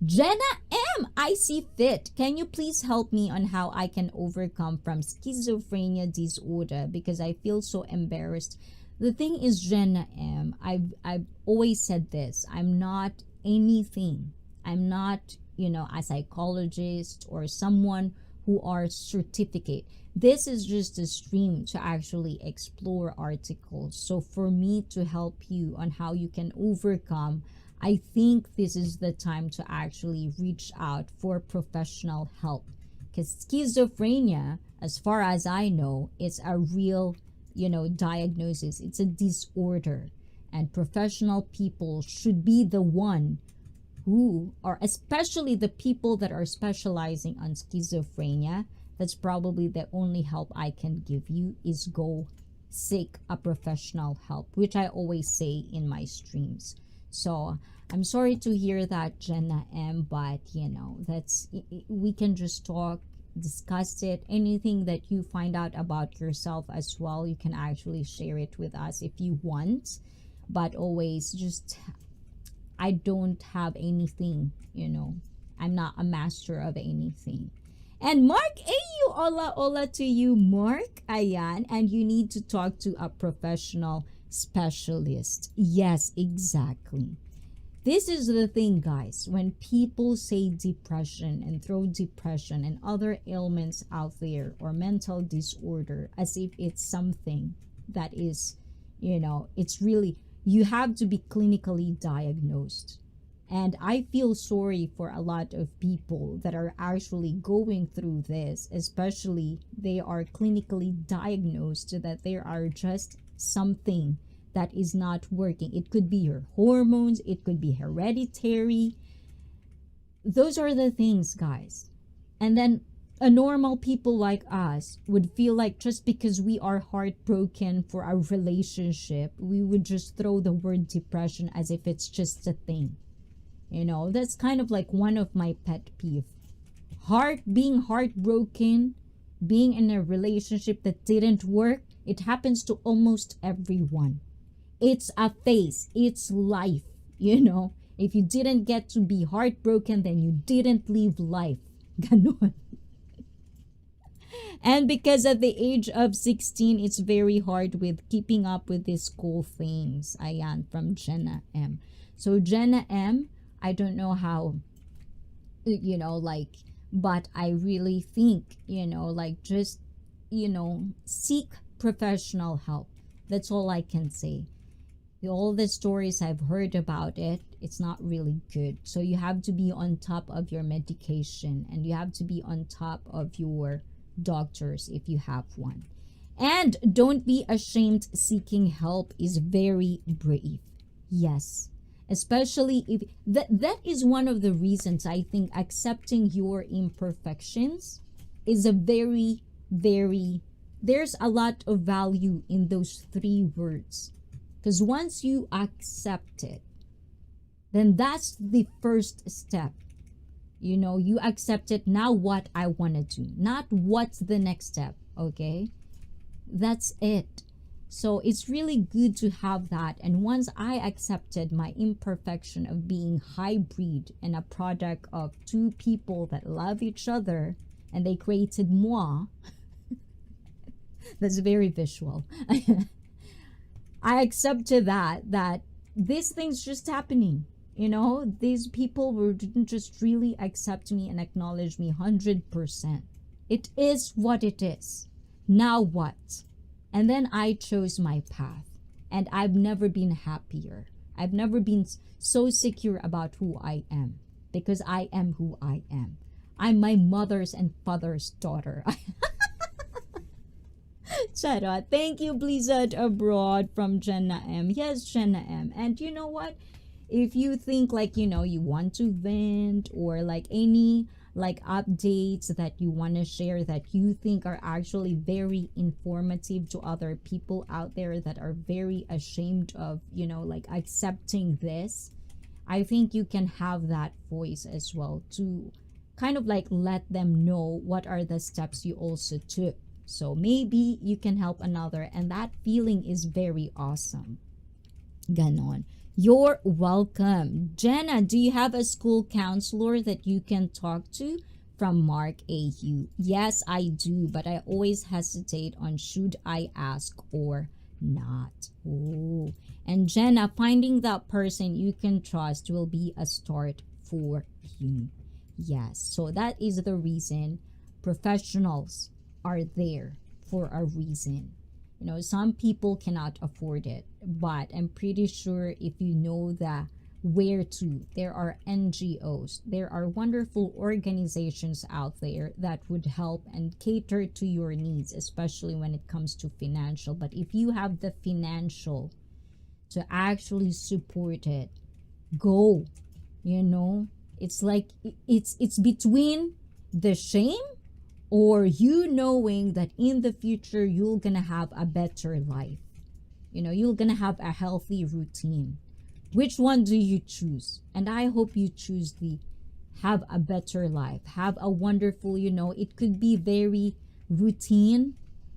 Jenna M, I see fit. Can you please help me on how I can overcome from schizophrenia disorder, because I feel so embarrassed. The thing is, Jenna M, I've always said this. I'm not anything. I'm not, you know, a psychologist or someone who are certificate. This is just a stream to actually explore articles. So for me to help you on how you can overcome, I think this is the time to actually reach out for professional help, because schizophrenia, as far as I know, is a real, you know, diagnosis. It's a disorder, and professional people should be the one who are, especially the people that are specializing on schizophrenia. That's probably the only help I can give you, is go seek a professional help, which I always say in my streams. So I'm sorry to hear that, Jenna M, but you know, that's, we can just talk, discuss it. Anything that you find out about yourself as well, you can actually share it with us if you want, but always just, I don't have anything, you know, I'm not a master of anything. And Mark, you, hola to you, Mark. Ayan, and you need to talk to a professional specialist. Yes, exactly. This is the thing, guys. When people say depression and throw depression and other ailments out there, or mental disorder, as if it's something that is, you know, it's really, you have to be clinically diagnosed. And I feel sorry for a lot of people that are actually going through this, especially they are clinically diagnosed that there are just something that is not working. It could be your hormones, it could be hereditary. Those are the things, guys. And then a normal people like us would feel like just because we are heartbroken for a relationship, we would just throw the word depression as if it's just a thing. You know, that's kind of like one of my pet peeves. Being heartbroken, being in a relationship that didn't work, it happens to almost everyone. It's a phase, it's life, you know. If you didn't get to be heartbroken, then you didn't live life. Ganon. And because at the age of 16, it's very hard with keeping up with these cool things. Ayan, from Jenna M. So Jenna M, I don't know how, you know, like, but I really think, you know, like, just, you know, seek professional help. That's all I can say. All the stories I've heard about it, it's not really good. So you have to be on top of your medication, and you have to be on top of your doctors if you have one. And don't be ashamed. Seeking help is very brave. Yes. Especially if that is one of the reasons I think accepting your imperfections is a very, very, there's a lot of value in those 3 words. Because once you accept it, then that's the first step. You know, you accept it. Now what I want to do, not what's the next step. Okay, that's it. So it's really good to have that. And once I accepted my imperfection of being hybrid and a product of 2 people that love each other, and they created moi. That's very visual. I accepted that these things just happening. You know, these people didn't just really accept me and acknowledge me 100%. It is what it is. Now what? And then I chose my path. And I've never been happier. I've never been so secure about who I am, because I am who I am. I'm my mother's and father's daughter. Charot. Thank you, Blizzard Abroad from Jenna M. Yes, Jenna M. And you know what? If you think like, you know, you want to vent, or like any like updates that you want to share that you think are actually very informative to other people out there that are very ashamed of, you know, like accepting this, I think you can have that voice as well to kind of like let them know what are the steps you also took. So maybe you can help another, and that feeling is very awesome. Ganon. You're welcome. Jenna, do you have a school counselor that you can talk to? From Mark AU. Yes, I do, but I always hesitate on should I ask or not. Ooh. And Jenna, finding that person you can trust will be a start for you. Yes, so that is the reason professionals are there, for a reason. You know, some people cannot afford it, but I'm pretty sure if you know that where to, there are NGOs, there are wonderful organizations out there that would help and cater to your needs, especially when it comes to financial. But if you have the financial to actually support it, go. You know, it's like it's between the shame or you knowing that in the future you're gonna have a better life. You know, you're gonna have a healthy routine. Which one do you choose? And I hope you choose the have a better life, have a wonderful, you know, it could be very routine,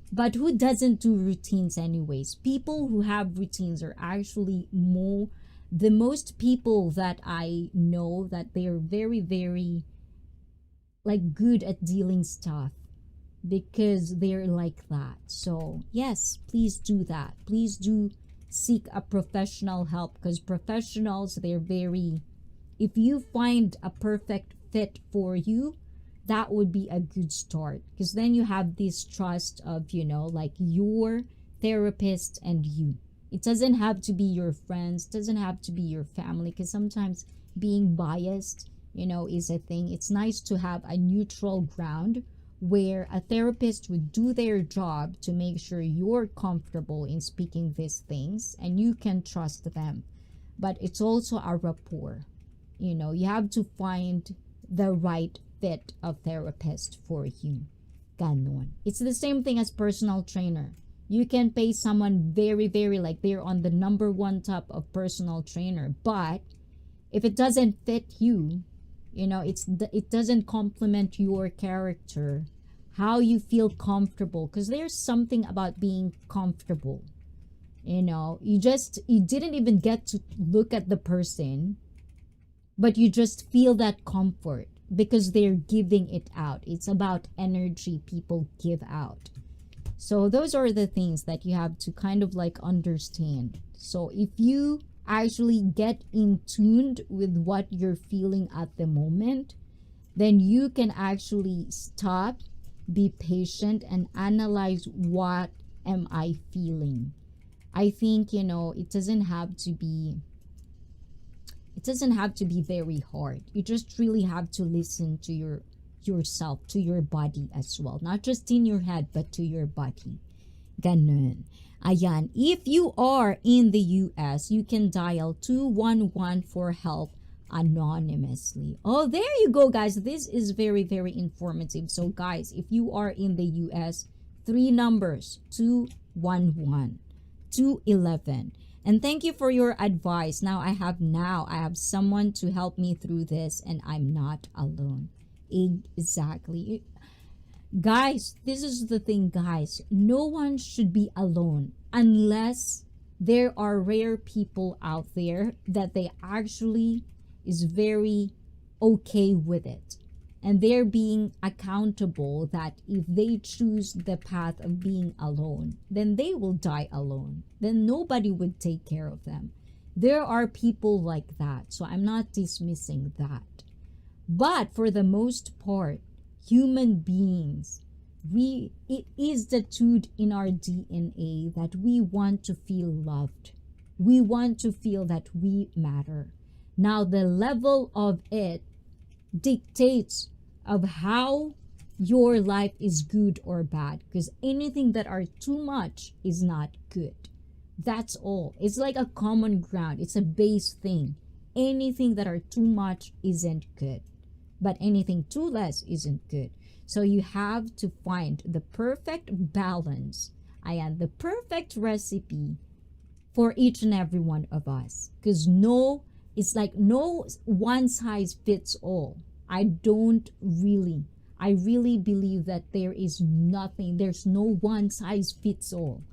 but who doesn't do routines anyways? People who have routines are actually the most people that I know that they're very, very like good at dealing stuff, because they're like that. So yes, please do that. Please do seek a professional help, because professionals, they're very, if you find a perfect fit for you, that would be a good start, because then you have this trust of, you know, like your therapist and you. It doesn't have to be your friends, doesn't have to be your family, because sometimes being biased, you know, is a thing. It's nice to have a neutral ground where a therapist would do their job to make sure you're comfortable in speaking these things and you can trust them. But it's also a rapport. You know, you have to find the right fit of therapist for you. Ganon. It's the same thing as personal trainer. You can pay someone very, very, like they're on the #1 top of personal trainer, but if it doesn't fit you, you know, it doesn't complement your character, how you feel comfortable, because there's something about being comfortable. You know, you didn't even get to look at the person, but you just feel that comfort because they're giving it out. It's about energy people give out. So those are the things that you have to kind of like understand. So if you actually get in tuned with what you're feeling at the moment, then you can actually stop, be patient, and analyze what am I feeling. I think, you know, it doesn't have to be very hard. You just really have to listen to yourself, to your body as well, not just in your head but to your body. Ganun. Ayan, if you are in the US, you can dial 211 for help anonymously. Oh, there you go, guys. This is very, very informative. So guys, if you are in the US, 3 numbers, 211 211. And thank you for your advice. Now I have someone to help me through this, and I'm not alone. Exactly. Guys, this is the thing, guys. No one should be alone unless there are rare people out there that they actually is very okay with it. And they're being accountable that if they choose the path of being alone, then they will die alone. Then nobody would take care of them. There are people like that. So I'm not dismissing that. But for the most part, human beings It is the truth in our DNA that we want to feel loved. We want to feel that we matter. Now the level of it dictates of how your life is good or bad, because anything that are too much is not good. That's all. It's like a common ground. It's a base thing. Anything that are too much isn't good, but anything too less isn't good. So you have to find the perfect balance and the perfect recipe for each and every one of us, because it's like no one size fits all. I really believe that there's no one size fits all.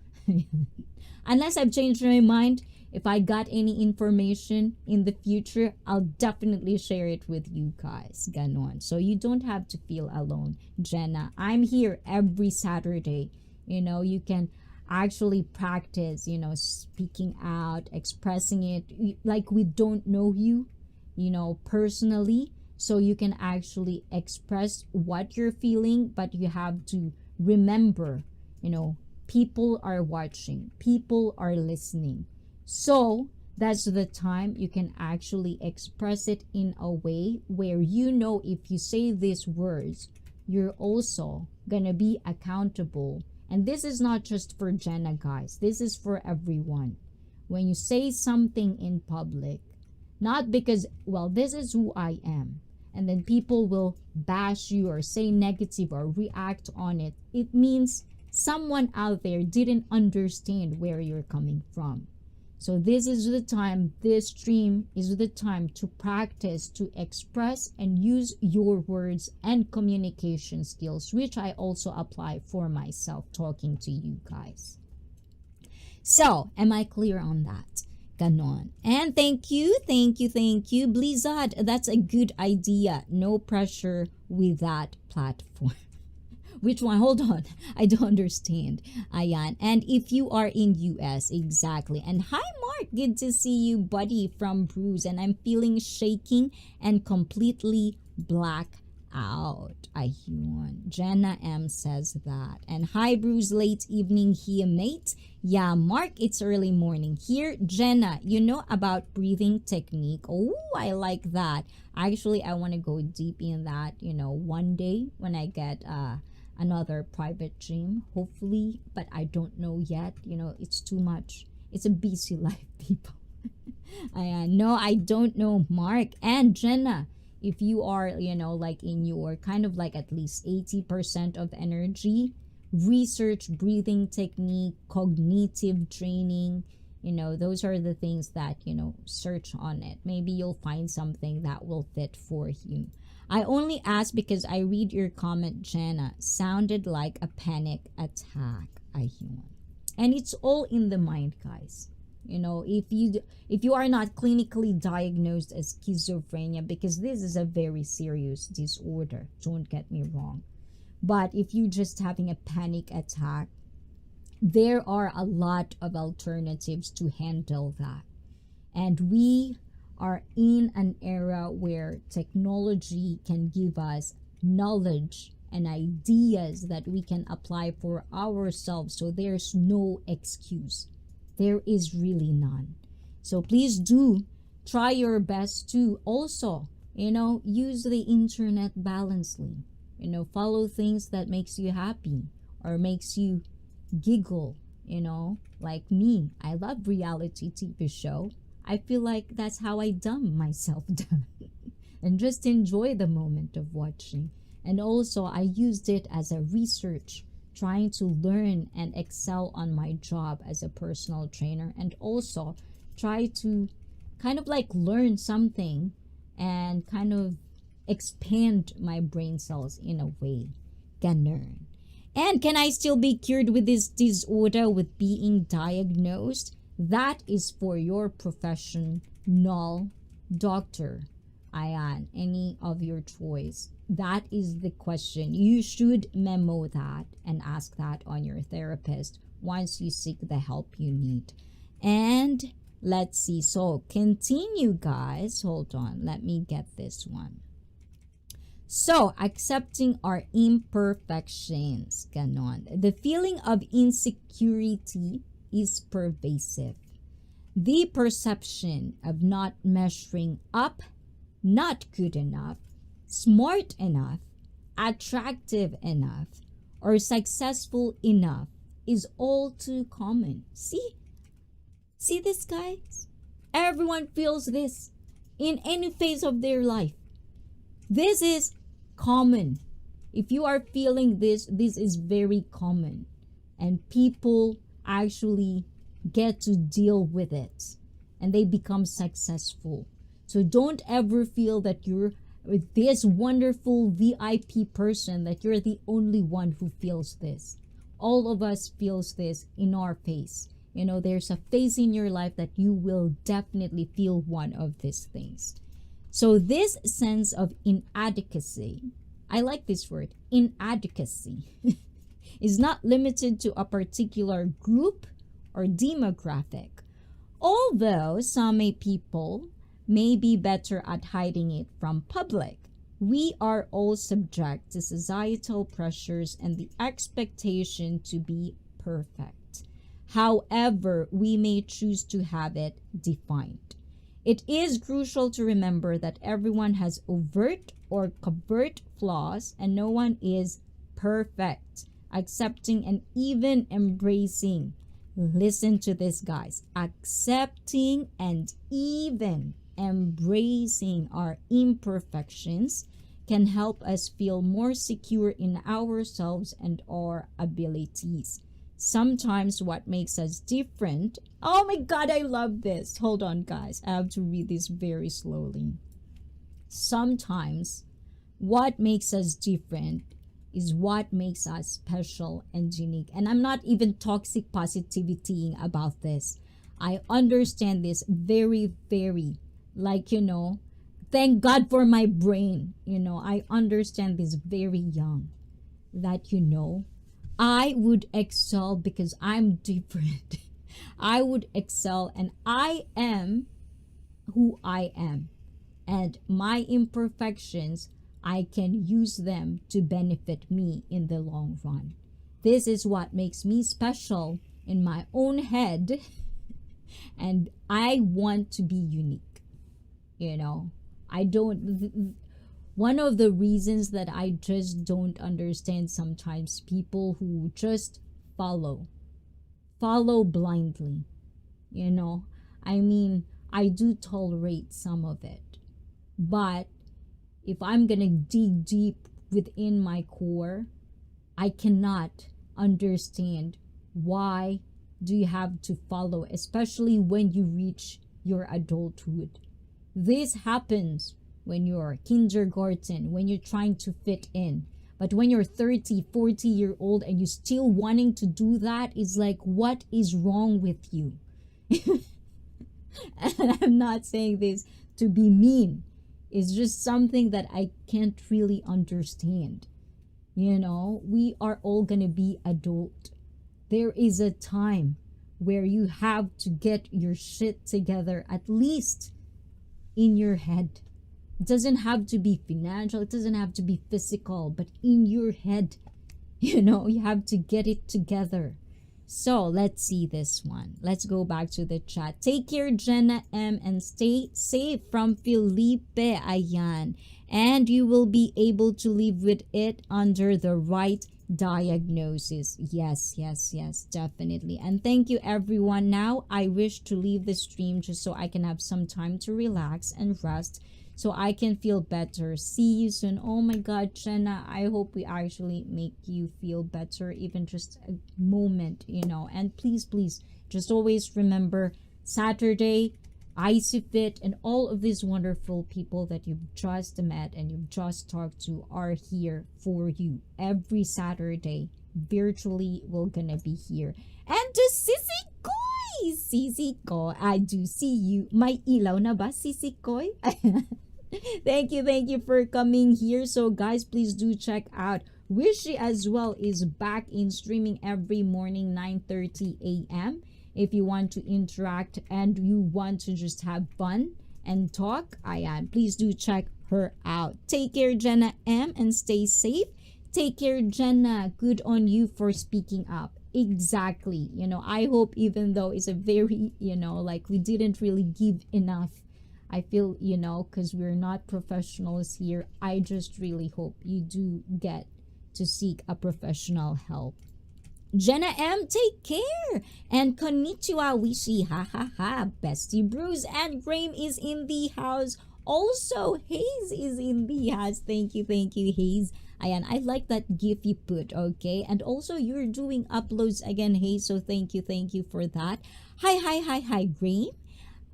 Unless I've changed my mind, if I got any information in the future, I'll definitely share it with you guys. Ganon. So you don't have to feel alone, Jenna. I'm here every Saturday. You can actually practice, speaking out, expressing it like we don't know you, personally. So you can actually express what you're feeling, but you have to remember, people are watching, people are listening. So that's the time you can actually express it in a way where if you say these words, you're also gonna be accountable. And this is not just for Jenna, guys. This is for everyone. When you say something in public, not because, this is who I am, and then people will bash you or say negative or react on it, it means someone out there didn't understand where you're coming from. So this stream is the time to practice, to express and use your words and communication skills, which I also apply for myself talking to you guys. So, am I clear on that? Ganon. And thank you. Blizzard, that's a good idea. No pressure with that platform. Which one? Hold on. I don't understand. Ayan. And if you are in US, exactly. And hi, Mark. Good to see you, buddy, from Bruce. And I'm feeling shaking and completely black out. Ayun. Jenna M says that. And hi, Bruce. Late evening here, mate. Yeah, Mark, it's early morning here. Jenna, about breathing technique. Oh, I like that. Actually, I want to go deep in that, one day when I get another private gym, hopefully, but I don't know yet. It's too much. It's a busy life, people. No, I don't know, Mark. And Jenna, if you are, like in your kind of like at least 80% of energy, research breathing technique, cognitive training, those are the things that, search on it. Maybe you'll find something that will fit for you. I only ask because I read your comment, Jenna. Sounded like a panic attack. And it's all in the mind, guys. If you are not clinically diagnosed as schizophrenia, because this is a very serious disorder, don't get me wrong. But if you're just having a panic attack, there are a lot of alternatives to handle that. And we are in an era where technology can give us knowledge and ideas that we can apply for ourselves. So there's no excuse. There is really none. So please do try your best to also, use the internet balancely. Follow things that makes you happy or makes you giggle, like me. I love reality TV show. I feel like that's how I dumb myself down and just enjoy the moment of watching. And also I used it as a research, trying to learn and excel on my job as a personal trainer, and also try to kind of like learn something and kind of expand my brain cells in a way. Ganon. And can I still be cured with this disorder with being diagnosed? That is for your professional doctor, any of your choice. That is the question. You should memo that and ask that on your therapist once you seek the help you need. And let's see. So continue, guys. Hold on. Let me get this one. So, accepting our imperfections. Ganon. The feeling of insecurity is pervasive. The perception of not measuring up, not good enough, smart enough, attractive enough, or successful enough is all too common. See this, guys? Everyone feels this in any phase of their life. This is common. If you are feeling this, this is very common. And people actually get to deal with it. And they become successful. So don't ever feel that you're this wonderful VIP person, that you're the only one who feels this. All of us feels this in our face. You know, there's a phase in your life that you will definitely feel one of these things. So this sense of inadequacy, I like this word, inadequacy, is not limited to a particular group or demographic. Although some people may be better at hiding it from public, we are all subject to societal pressures and the expectation to be perfect. However, we may choose to have it defined. It is crucial to remember that everyone has overt or covert flaws and no one is perfect. Accepting and even embracing, listen to this, guys, accepting and even embracing our imperfections can help us feel more secure in ourselves and our abilities. Sometimes what makes us different, oh my God, I love this. Hold on, guys. I have to read this very slowly. Sometimes what makes us different is what makes us special and unique. And I'm not even toxic positivity about this. I understand this very, very, like, you know, thank God for my brain. You know, I understand this very young, that, you know, I would excel because I'm different. I would excel and I am who I am. And my imperfections, I can use them to benefit me in the long run. This is what makes me special in my own head. And I want to be unique. You know, one of the reasons that I just don't understand sometimes people who just follow blindly, you know, I mean, I do tolerate some of it, but if I'm gonna dig deep within my core, I cannot understand why do you have to follow, especially when you reach your adulthood. This happens when you're kindergarten, when you're trying to fit in. But when you're 30, 40-year-old and you're still wanting to do that, it's like, what is wrong with you? And I'm not saying this to be mean. It's just something that I can't really understand. You know, we are all going to be adult. There is a time where you have to get your shit together, at least in your head. It doesn't have to be financial, it doesn't have to be physical, but in your head, you know, you have to get it together. So let's see this one. Let's go back to the chat. Take care, Jenna M, and stay safe from Felipe. Ayan. And you will be able to live with it under the right diagnosis. Yes, definitely. And thank you, everyone. Now I wish to leave the stream just so I can have some time to relax and rest, so I can feel better. See you soon. Oh my God, Jenna, I hope we actually make you feel better, even just a moment, you know. And please, just always remember, Saturday, ICEE Fit, and all of these wonderful people that you've just met and you've just talked to are here for you. Every Saturday, virtually, we're gonna be here. And to Sissy Koy! Sissy Koy, I do see you. May ilaw na ba, Sissy Koy? Thank you for coming here. So guys, please do check out Wishy as well, is back in streaming every morning 9:30 a.m. If you want to interact and you want to just have fun and talk, please do check her out. Take care, Jenna M, and stay safe. Take care, Jenna. Good on you for speaking up. Exactly. You know, I hope, even though it's a very, you know, like we didn't really give enough, I feel, you know, because we're not professionals here, I just really hope you do get to seek a professional help. Jenna M, take care. And konnichiwa, wishi, ha ha ha. Bestie Bruce and Graham is in the house. Also, Hayes is in the house. Thank you, Hayes. Ayan, I like that gif you put, okay? And also, you're doing uploads again, Hayes, so thank you for that. Hi, Graham.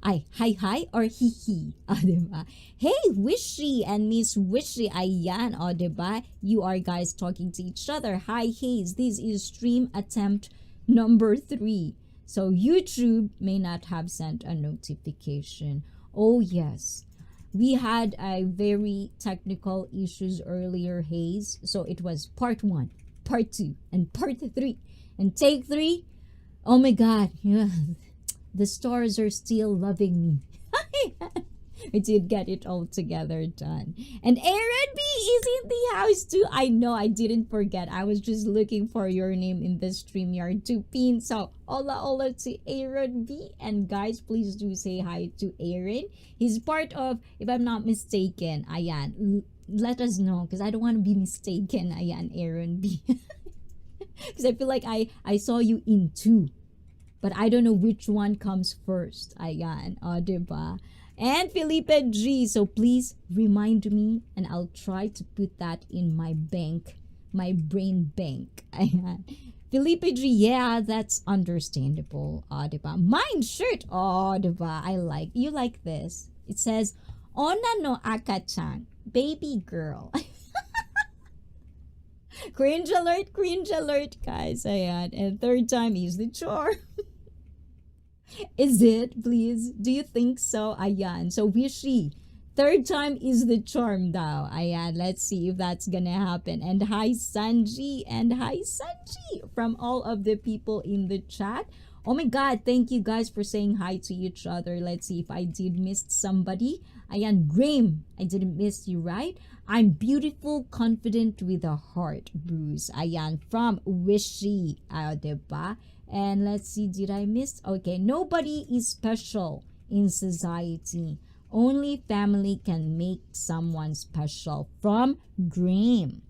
Ay, hi, or hi. O, diba? Hey, Wishy and Miss Wishy, ayan, o, diba? You are guys talking to each other. Hi, Hayes, this is stream attempt number 3. So YouTube may not have sent a notification. Oh, yes. We had a very technical issues earlier, Hayes. So it was part 1, part 2, and part 3. And take 3, oh my God, yeah. The stars are still loving me. I did get it all together done. And Aaron B is in the house too. I know, I didn't forget. I was just looking for your name in the StreamYard to pin. So, hola to Aaron B. And guys, please do say hi to Aaron. He's part of, if I'm not mistaken, ayan, let us know because I don't want to be mistaken, ayan, Aaron B. Because I feel like I saw you in 2. But I don't know which one comes first. Ayan, o, diba? And Felipe G. So please remind me and I'll try to put that in my bank, my brain bank. Ayan. Felipe G. Yeah, that's understandable. O, diba? Mind shirt. Oh, diba? You like this. It says, Ona no Aka-chan, baby girl. Cringe alert, guys. Ayan. And third time is the charm. Is it, please? Do you think so? Ayan. So, Wishy, third time is the charm daw. Ayan. Let's see if that's gonna happen. And hi, Sanji. And hi, Sanji. From all of the people in the chat. Oh my God. Thank you guys for saying hi to each other. Let's see if I did miss somebody. Ayan. Graham, I didn't miss you, right? I'm beautiful, confident with a heart, Bruce. Ayan. From Wishy. Diba? And let's see, did I miss? Okay, nobody is special in society. Only family can make someone special. From Graham.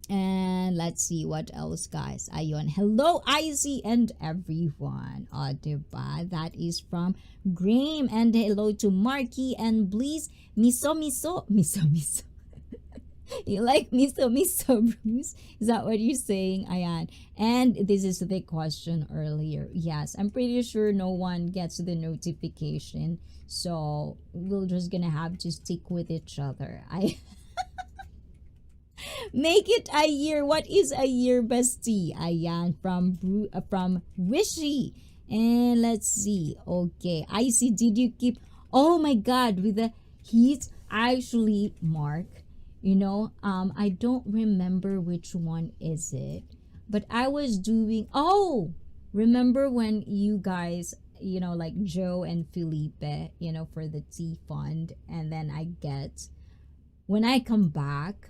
And let's see what else, guys. Ayun. Hello, ICEE and everyone. O, diba? That is from Graham. And hello to Marky and Bliss. Miso. You like miso, Bruce? Is that what you're saying? Ayan. And this is the question earlier. Yes, I'm pretty sure no one gets the notification. So, we're just gonna have to stick with each other. Make it a year. What is a year, bestie? Ayan. From Wishy. And let's see. Okay. I see. Did you keep... Oh my God. With the heat. Actually, Mark... You know, I don't remember which one is it, but I was doing, remember when you guys, you know, like Joe and Felipe, you know, for the tea fund, and then when I come back,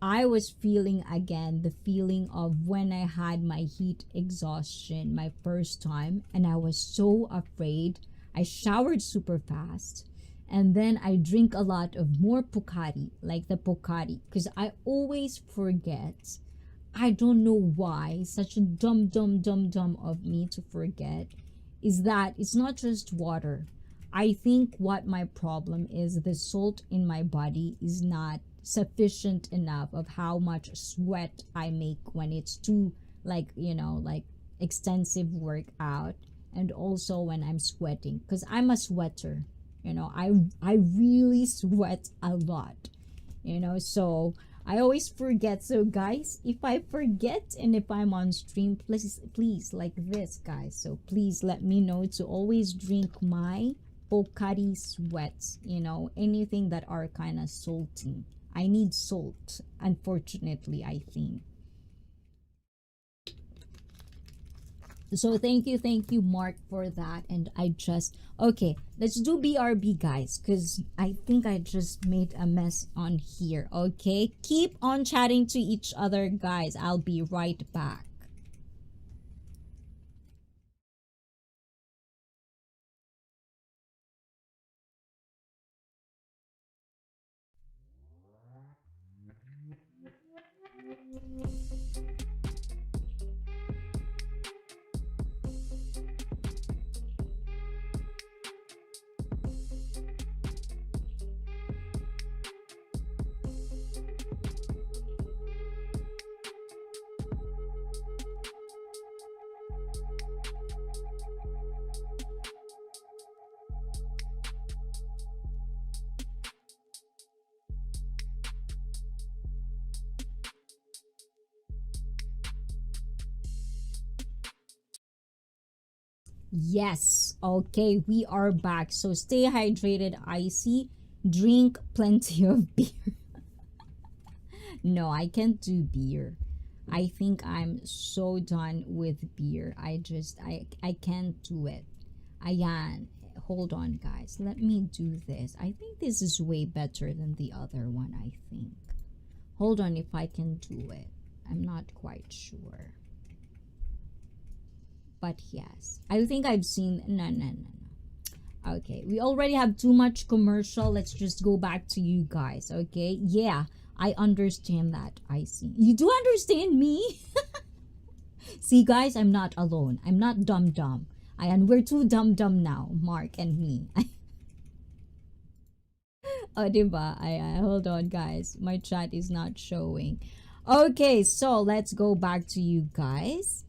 I was feeling again the feeling of when I had my heat exhaustion my first time, and I was so afraid. I showered super fast. And then I drink a lot of more Pocari, like the Pocari, because I always forget. I don't know why, such a dumb of me to forget, is that it's not just water. I think what my problem is, the salt in my body is not sufficient enough of how much sweat I make when it's too, like, you know, like extensive workout, and also when I'm sweating, because I'm a sweater. You know, I really sweat a lot, you know, so I always forget. So guys, if I forget and if I'm on stream, please like this, guys. So please let me know to always drink my Pocari sweats, you know, anything that are kind of salty. I need salt, unfortunately, I think. So thank you, Mark, for that. And I just, okay, let's do BRB, guys, because I think I just made a mess on here. Okay, keep on chatting to each other, guys. I'll be right back. Yes, okay, we are back. So stay hydrated, ICEE. Drink plenty of beer. No, I can't do beer. I think I'm so done with beer. I can't do it. Ayan. Hold on, guys. Let me do this. I think this is way better than the other one, I think. Hold on if I can do it. I'm not quite sure. But yes, I think I've seen, no. Okay, we already have too much commercial. Let's just go back to you guys, okay? Yeah, I understand that, ICEE. You do understand me? See, guys, I'm not alone. I'm not dumb. And we're too dumb now, Mark and me. Oh, diba? Hold on, guys. My chat is not showing. Okay, so let's go back to you guys.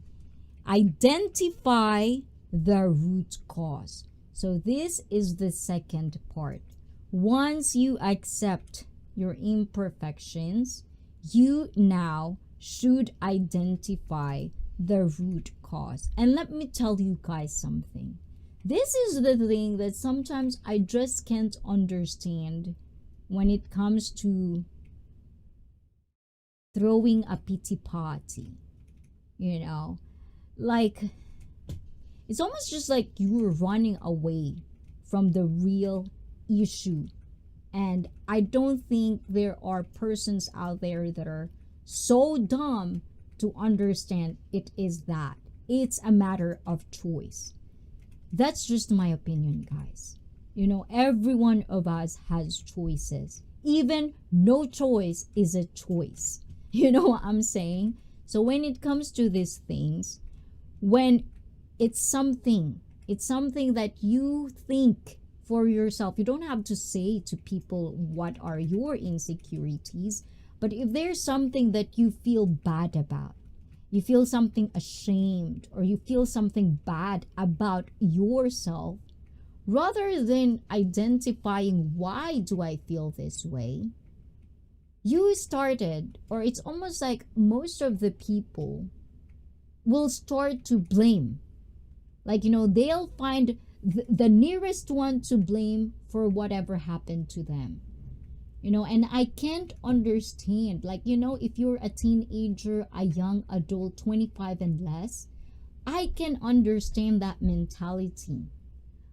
Identify the root cause. So this is the second part. Once you accept your imperfections, you now should identify the root cause. And let me tell you guys something. This is the thing that sometimes I just can't understand when it comes to throwing a pity party. You know, like, it's almost just like you're running away from the real issue. And I don't think there are persons out there that are so dumb to understand it is that. It's a matter of choice. That's just my opinion, guys. You know, every one of us has choices. Even no choice is a choice. You know what I'm saying? So when it comes to these things, when it's something that you think for yourself, you don't have to say to people what are your insecurities. But if there's something that you feel bad about, you feel something ashamed, or you feel something bad about yourself, rather than identifying why do I feel this way, you started, or it's almost like most of the people will start to blame. Like, you know, they'll find the nearest one to blame for whatever happened to them. You know, and I can't understand, like, you know, if you're a teenager, a young adult, 25 and less, I can understand that mentality.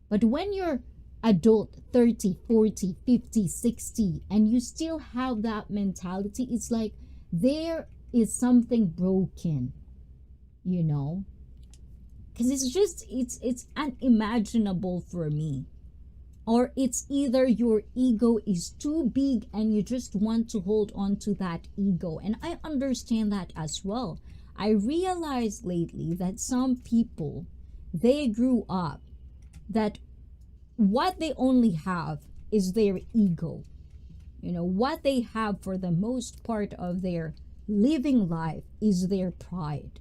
But when you're adult, 30, 40, 50, 60, and you still have that mentality, it's like there is something broken, you know? Because it's just, it's unimaginable for me. Or it's either your ego is too big and you just want to hold on to that ego. And I understand that as well. I realized lately that some people, they grew up that what they only have is their ego. You know, what they have for the most part of their living life is their pride.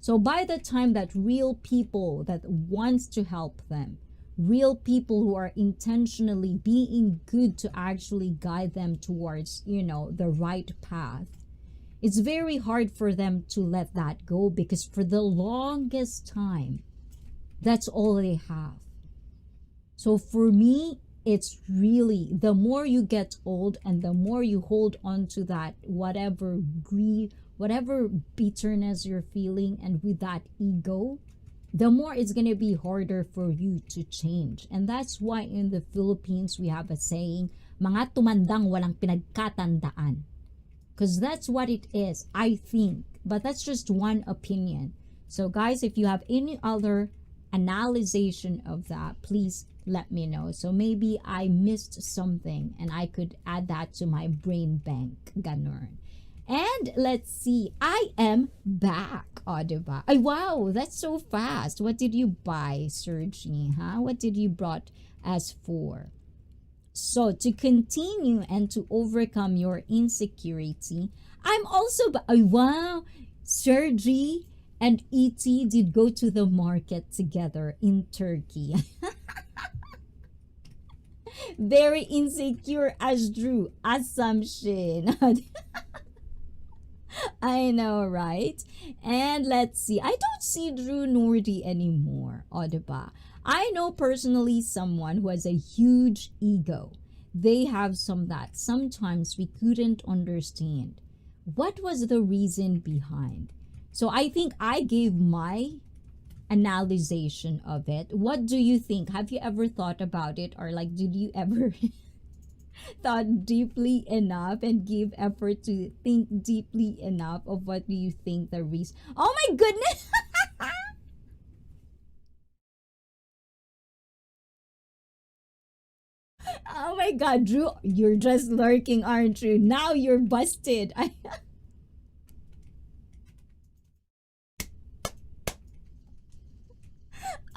So by the time that real people that wants to help them, real people who are intentionally being good to actually guide them towards, you know, the right path, it's very hard for them to let that go, because for the longest time, that's all they have. So for me, it's really, the more you get old and the more you hold on to that whatever greed whatever bitterness you're feeling, and with that ego, the more it's going to be harder for you to change. And that's why in the Philippines we have a saying, mga tumandang walang pinagkatandaan. Because that's what it is, I think. But that's just one opinion. So guys, if you have any other analyzation of that, please let me know. So maybe I missed something and I could add that to my brain bank. Ganon. And let's see, I am back. Oh, diba? Ay, wow, that's so fast. What did you buy, Sergi? Huh? What did you brought us for? So to continue and to overcome your insecurity, I'm also, ay, wow, Sergi and E.T. did go to the market together in Turkey. Very insecure as Drew. Assumption. I know, right? And let's see. I don't see Drew Nordy anymore. O, diba? I know personally someone who has a huge ego. They have some that sometimes we couldn't understand. What was the reason behind? So I think I gave my analyzation of it. What do you think? Have you ever thought about it? Or like, did you ever thought deeply enough and give effort to think deeply enough of what do you think the reason? Oh my goodness! Oh my god, Drew, you're just lurking, aren't you? Now you're busted.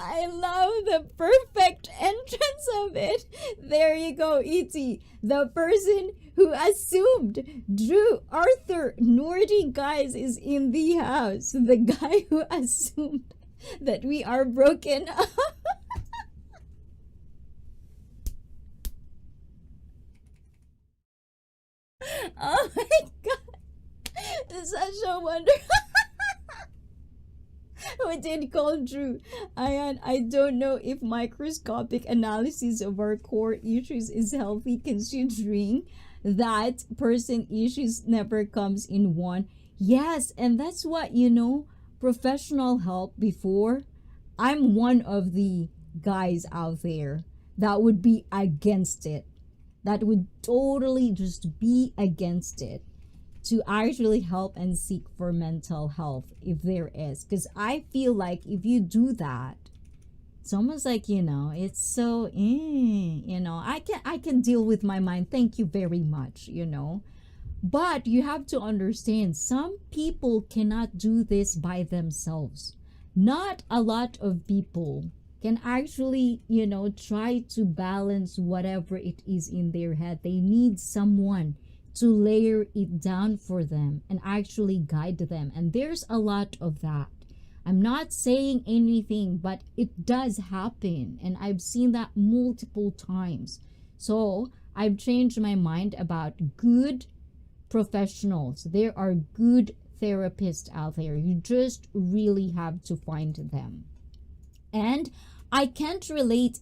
I love the perfect entrance of it. There you go, E.T. The person who assumed Drew Arthur Nordy, guys, is in the house. The guy who assumed that we are broken up. Oh my god. Such a wonder. Who did call Drew? I don't know if microscopic analysis of our core issues is healthy, considering that person issues never comes in one. Yes, and that's what, you know, professional help before. I'm one of the guys out there that would be against it. That would totally just be against it, to actually help and seek for mental health if there is. Because I feel like if you do that, it's almost like, you know, it's so you know, I can deal with my mind, thank you very much, you know. But you have to understand, some people cannot do this by themselves. Not a lot of people can actually, you know, try to balance whatever it is in their head. They need someone to layer it down for them and actually guide them. And there's a lot of that. I'm not saying anything, but it does happen. And I've seen that multiple times. So I've changed my mind about good professionals. There are good therapists out there. You just really have to find them. And I can't relate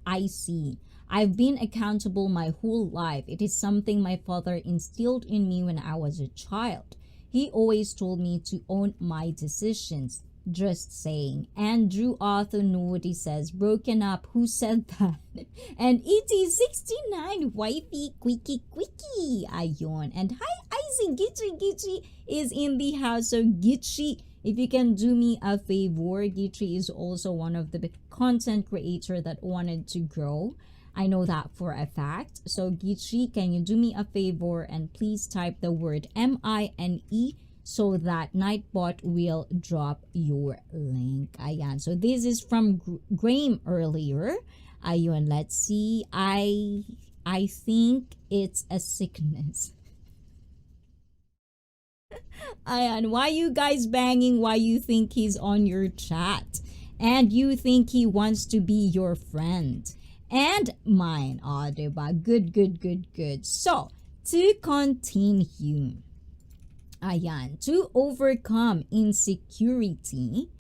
ICEE. I've been accountable my whole life. It is something my father instilled in me when I was a child. He always told me to own my decisions. Just saying. Andrew Arthur Nordy says, broken up. Who said that? And ET69, wifey, quickie. Ayon. And hi, Izzy, Gitchy is in the house. So Gitchy, if you can do me a favor, Gitchy is also one of the content creator that wanted to grow. I know that for a fact. So Gitchy, can you do me a favor and please type the word MINE so that Nightbot will drop your link. Ayan. So this is from Graham earlier. Ayun, let's see. I think it's a sickness. Ayan, why you guys banging? Why you think he's on your chat? And you think he wants to be your friend? And mine. Oh, diba? Good. So, to continue. Ayan, to overcome insecurity,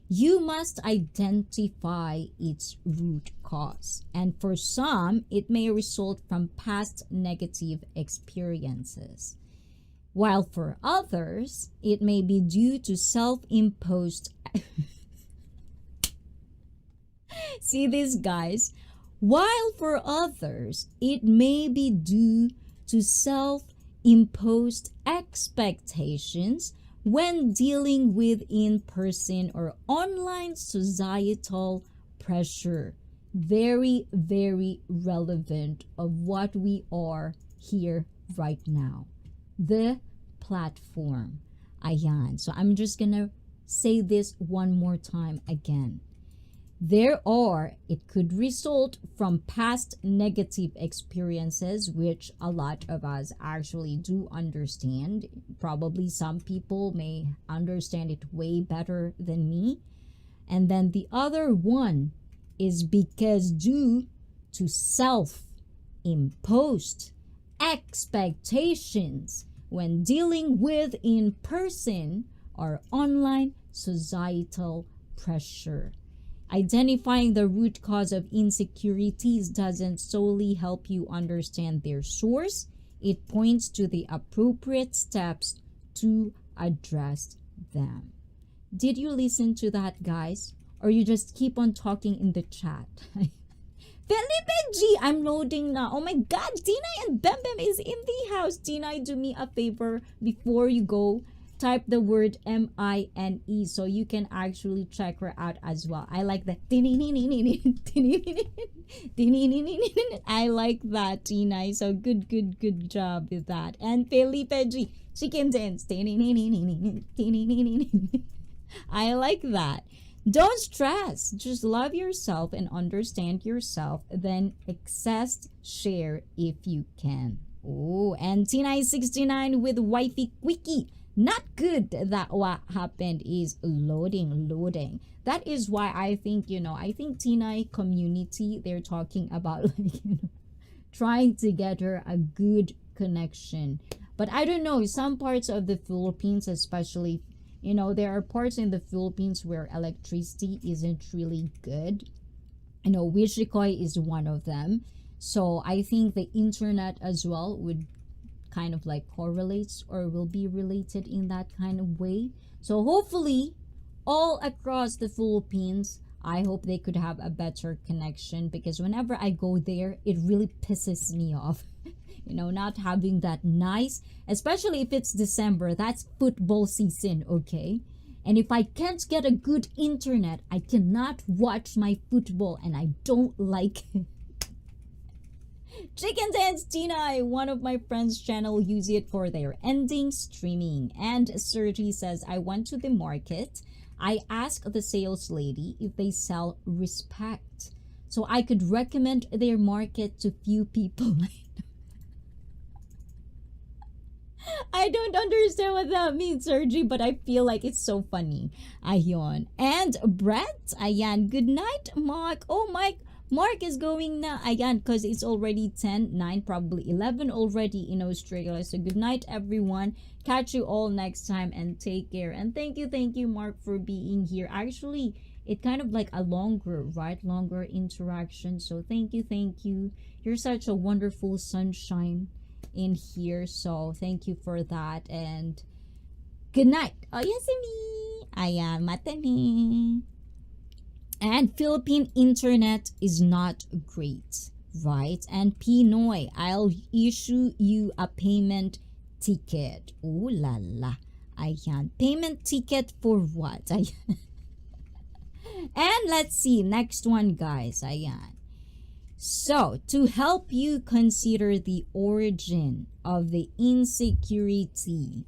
you must identify its root cause. And for some, it may result from past negative experiences. while for others, it may be due to self-imposed. See this, guys? While for others, it may be due to self-imposed expectations when dealing with in-person or online societal pressure. Very, very relevant of what we are here right now. The platform. Ayan. So I'm just gonna say this one more time again. It could result from past negative experiences, which a lot of us actually do understand. Probably some people may understand it way better than me. And then the other one is because due to self-imposed expectations when dealing with in-person or online societal pressure. Identifying the root cause of insecurities doesn't solely help you understand their source. It points to the appropriate steps to address them. Did you listen to that, guys? Or you just keep on talking in the chat? Felipe G, I'm loading now. Oh my God, Dinay and Bem Bem is in the house. Dinay, do me a favor before you go. Type the word M-I-N-E so you can actually check her out as well. I like that. I like that, Dinay. So good job with that. And Felipe G, she can dance. I like that. Don't stress. Just love yourself and understand yourself. Then access, share if you can. Oh, and T969 with Wifey Quickie. Not good that what happened is loading. That is why I think, I think T9 community, they're talking about trying to get her a good connection. But I don't know, some parts of the Philippines, especially, there are parts in the Philippines where electricity isn't really good. Wishicoy is one of them. So I think the internet as well would kind of like correlates or will be related in that kind of way. So hopefully all across the Philippines, I hope they could have a better connection, because whenever I go there, it really pisses me off. Not having that nice, especially if it's December, that's football season, okay? And if I can't get a good internet, I cannot watch my football, and I don't like it. Chicken Dance Tina, one of my friends' channel use it for their ending streaming. And Sergi says, I went to the market. I asked the sales lady if they sell respect, so I could recommend their market to few people. I don't understand what that means, Sergi, but I feel like it's so funny. Ayon. And Brett, ayan, good night, Mark. Oh, Mark is going now, ayan, because it's already 10, 9, probably 11 already in Australia. So good night, everyone. Catch you all next time and take care. And thank you, Mark, for being here. Actually, it kind of like a longer interaction. So thank you. You're such a wonderful sunshine in here, so thank you for that, and good night. Oyasumi. Ayan, matane. And Philippine internet is not great, right? And Pinoy, I'll issue you a payment ticket. Ooh la la. Ayan, payment ticket for what? Ayan. And let's see, next one, guys. Ayan. So, to help you consider the origin of the insecurity,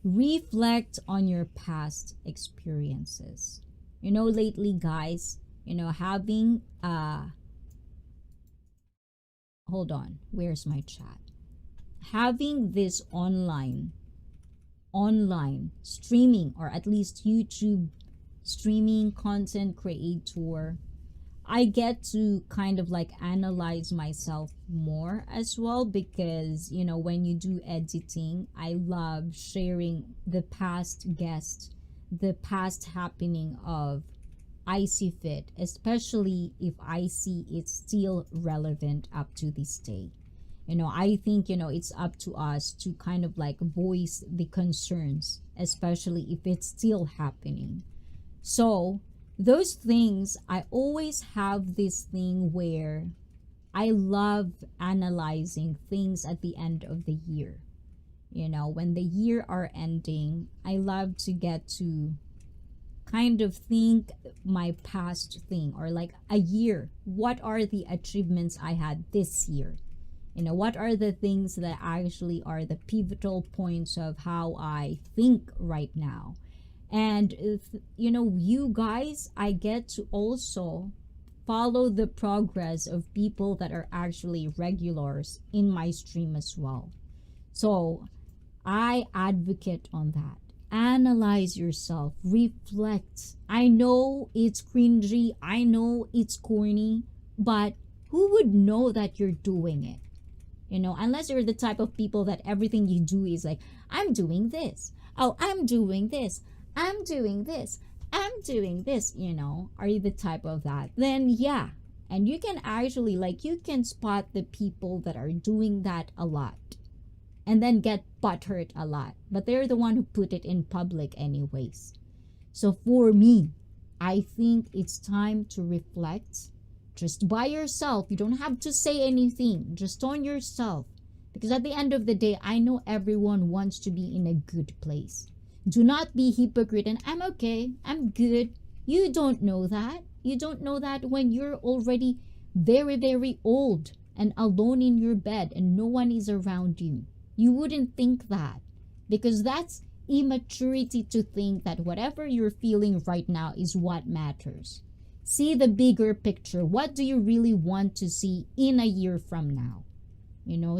reflect on your past experiences. Lately, guys, having hold on, where's my chat? Having this online streaming, or at least YouTube streaming content creator, I get to kind of like analyze myself more as well, because when you do editing, I love sharing the past guest, the past happening of ICEE Fit, especially if I see it's still relevant up to this day. I think, it's up to us to kind of like voice the concerns, especially if it's still happening. So those things, I always have this thing where I love analyzing things at the end of the year. When the year are ending, I love to get to kind of think my past thing, or like a year. What are the achievements I had this year? What are the things that actually are the pivotal points of how I think right now? And you guys, I get to also follow the progress of people that are actually regulars in my stream as well. So I advocate on that. Analyze yourself, reflect. I know it's cringy, I know it's corny, but who would know that you're doing it? Unless you're the type of people that everything you do is like, I'm doing this. Oh, I'm doing this. I'm doing this. I'm doing this, Are you the type of that? Then yeah. And you can actually, you can spot the people that are doing that a lot and then get butthurt a lot. But they're the one who put it in public anyways. So for me, I think it's time to reflect just by yourself. You don't have to say anything, just on yourself. Because at the end of the day, I know everyone wants to be in a good place. Do not be hypocrite and I'm okay, I'm good. You don't know that. You don't know that when you're already very, very old and alone in your bed and no one is around you. You wouldn't think that, because that's immaturity to think that whatever you're feeling right now is what matters. See the bigger picture. What do you really want to see in a year from now?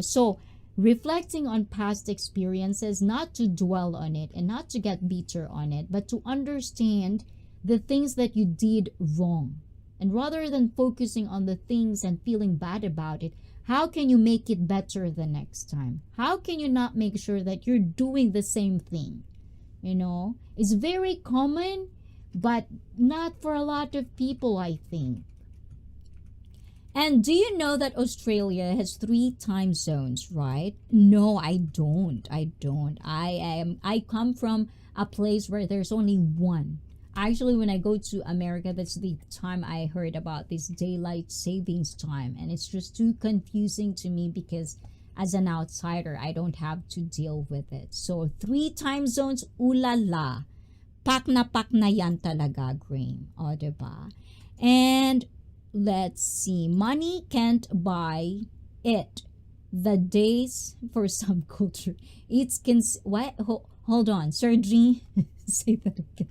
So reflecting on past experiences, not to dwell on it and not to get bitter on it, but to understand the things that you did wrong. And rather than focusing on the things and feeling bad about it, how can you make it better the next time? How can you not make sure that you're doing the same thing? It's very common, but not for a lot of people, I think. And do you know that Australia has 3 time zones, right? No, I don't. I come from a place where there's only one. Actually, when I go to America, that's the time I heard about this daylight savings time. And it's just too confusing to me because as an outsider, I don't have to deal with it. So 3 time zones, ulala. Pak na yan talaga, Graham. O, diba? And let's see. Money can't buy it. The days for some culture. It's what? Hold on. Sergi, say that again.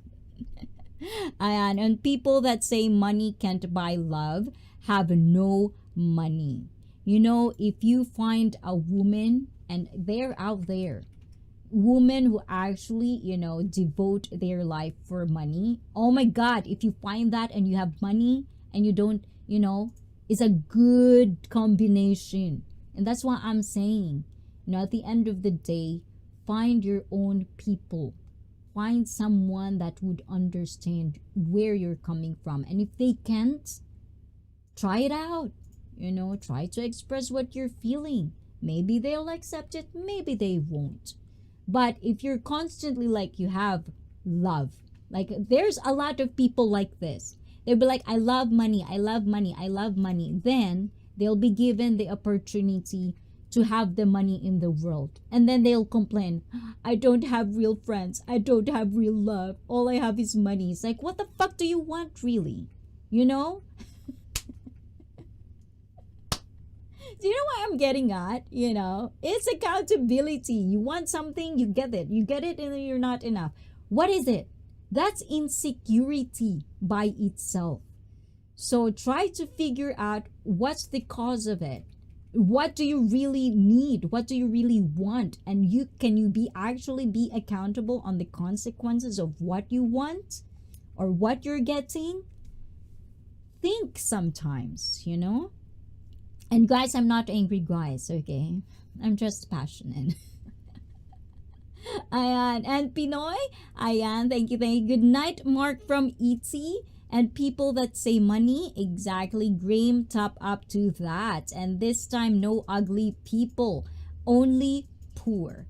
And people that say money can't buy love have no money. If you find a woman, and they're out there, women who actually, devote their life for money. Oh my God, if you find that and you have money and you don't, it's a good combination. And that's what I'm saying. At the end of the day, find your own people. Find someone that would understand where you're coming from. And if they can't, try it out. Try to express what you're feeling. Maybe they'll accept it, maybe they won't. But if you're constantly you have love, there's a lot of people like this. They'll be like, I love money, I love money, I love money. Then they'll be given the opportunity to have the money in the world. And then they'll complain, I don't have real friends. I don't have real love. All I have is money. It's like, what the fuck do you want really? Do you know what I'm getting at? It's accountability. You want something, you get it. You get it and then you're not enough. What is it? That's insecurity by itself. So try to figure out what's the cause of it. What do you really need? What do you really want? And can you actually be accountable on the consequences of what you want or what you're getting? Think sometimes, And guys, I'm not angry, guys, okay? I'm just passionate. Ayan. And Pinoy, ayan, thank you. Good night, Mark from ET. And people that say money, exactly, Graham, top up to that. And this time, no ugly people, only poor.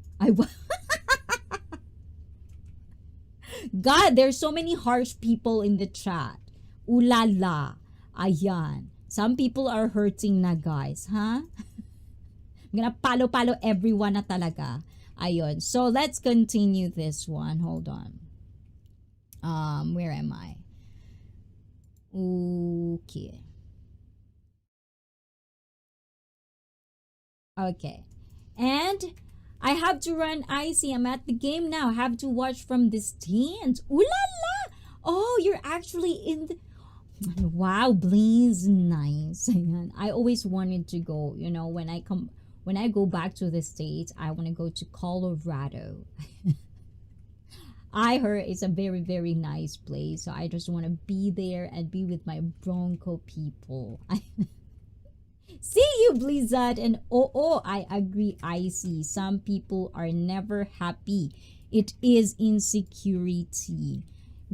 God, there's so many harsh people in the chat. Ulala. Ayan. Some people are hurting na, guys. Huh? I'm gonna palo-palo everyone na talaga. Ayun. So, let's continue this one. Hold on. Where am I? Okay. Okay. And I have to run ICEE. I'm at the game now. I have to watch from the stands. Ooh la la! Oh, you're actually in the... Wow, Blaze, nice. I always wanted to go, you know, when I go back to the States, I want to go to Colorado. I heard it's a very, very nice place. So I just want to be there and be with my Bronco people. See you, Blizzard. And I agree, ICEE. Some people are never happy. It is insecurity,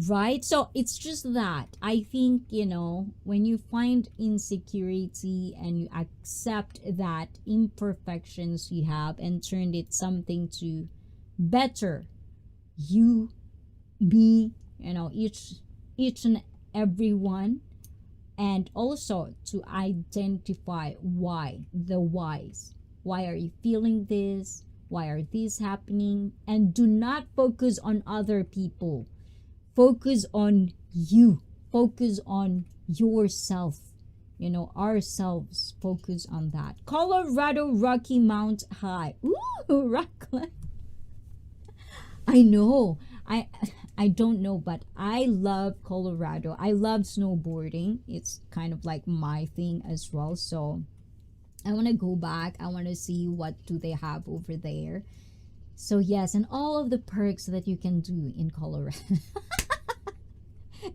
right? So it's just that I think, you know, when you find insecurity and you accept that imperfections you have and turn it something to better you, me, you know, each and every one, and also to identify the whys. Why are you feeling this? Why are these happening? And do not focus on other people. Focus on you. Focus on yourself. You know, ourselves. Focus on that. Colorado Rocky Mount High. Ooh, Rockland. I know. I don't know, but I love Colorado. I love snowboarding. It's kind of like my thing as well. So I want to go back. I want to see what do they have over there. So yes, and all of the perks that you can do in Colorado.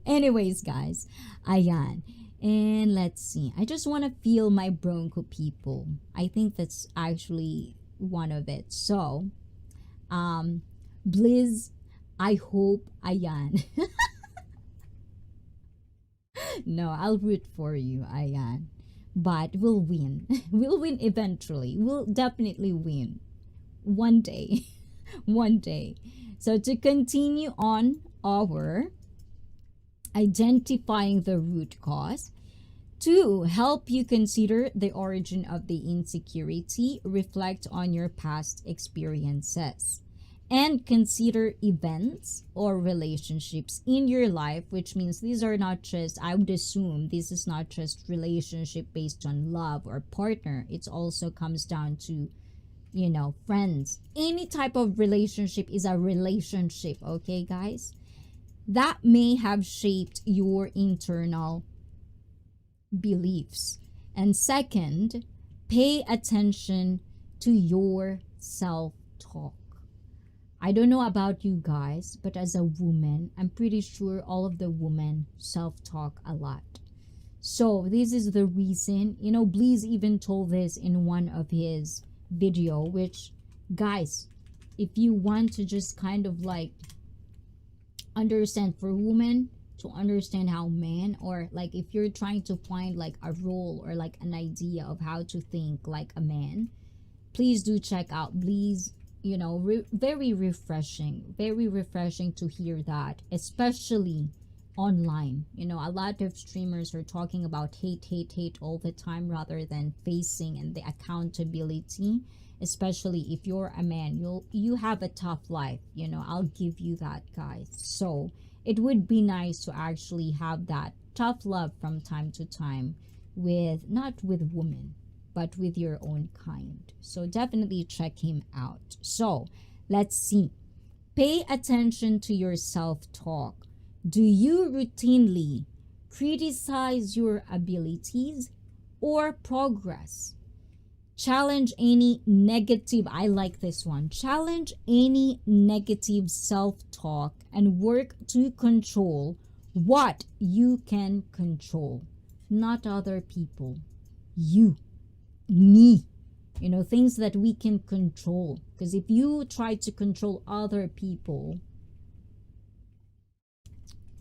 Anyways, guys, ayan. And let's see. I just want to feel my Bronco people. I think that's actually one of it. So, Blizz, I hope, ayan. No, I'll root for you, ayan. But we'll win. We'll win eventually. We'll definitely win. One day. One day. So to continue on our identifying the root cause, to help you consider the origin of the insecurity, reflect on your past experiences and consider events or relationships in your life, which means these are not just, I would assume this is not just relationship based on love or partner. It also comes down to, you know, friends. Any type of relationship is a relationship, okay, guys? That may have shaped your internal beliefs. And second, pay attention to your self-talk. I don't know about you guys, but as a woman, I'm pretty sure all of the women self-talk a lot. So this is the reason, you know, Bleeze even told this in one of his video, which, guys, if you want to just kind of like understand for women to understand how men, or like if you're trying to find like a role or like an idea of how to think like a man, please do check out Bleeze. You know, very refreshing to hear that, especially online. You know, a lot of streamers are talking about hate all the time rather than facing and the accountability. Especially if you're a man, you have a tough life, you know, I'll give you that, guys. So it would be nice to actually have that tough love from time to time, with not with women, but with your own kind. So definitely check him out. So let's see. Pay attention to your self-talk. Do you routinely criticize your abilities or progress? Challenge any negative, I like this one. Challenge any negative self-talk and work to control what you can control. Not other people. You. Me. You know, things that we can control. Because if you try to control other people,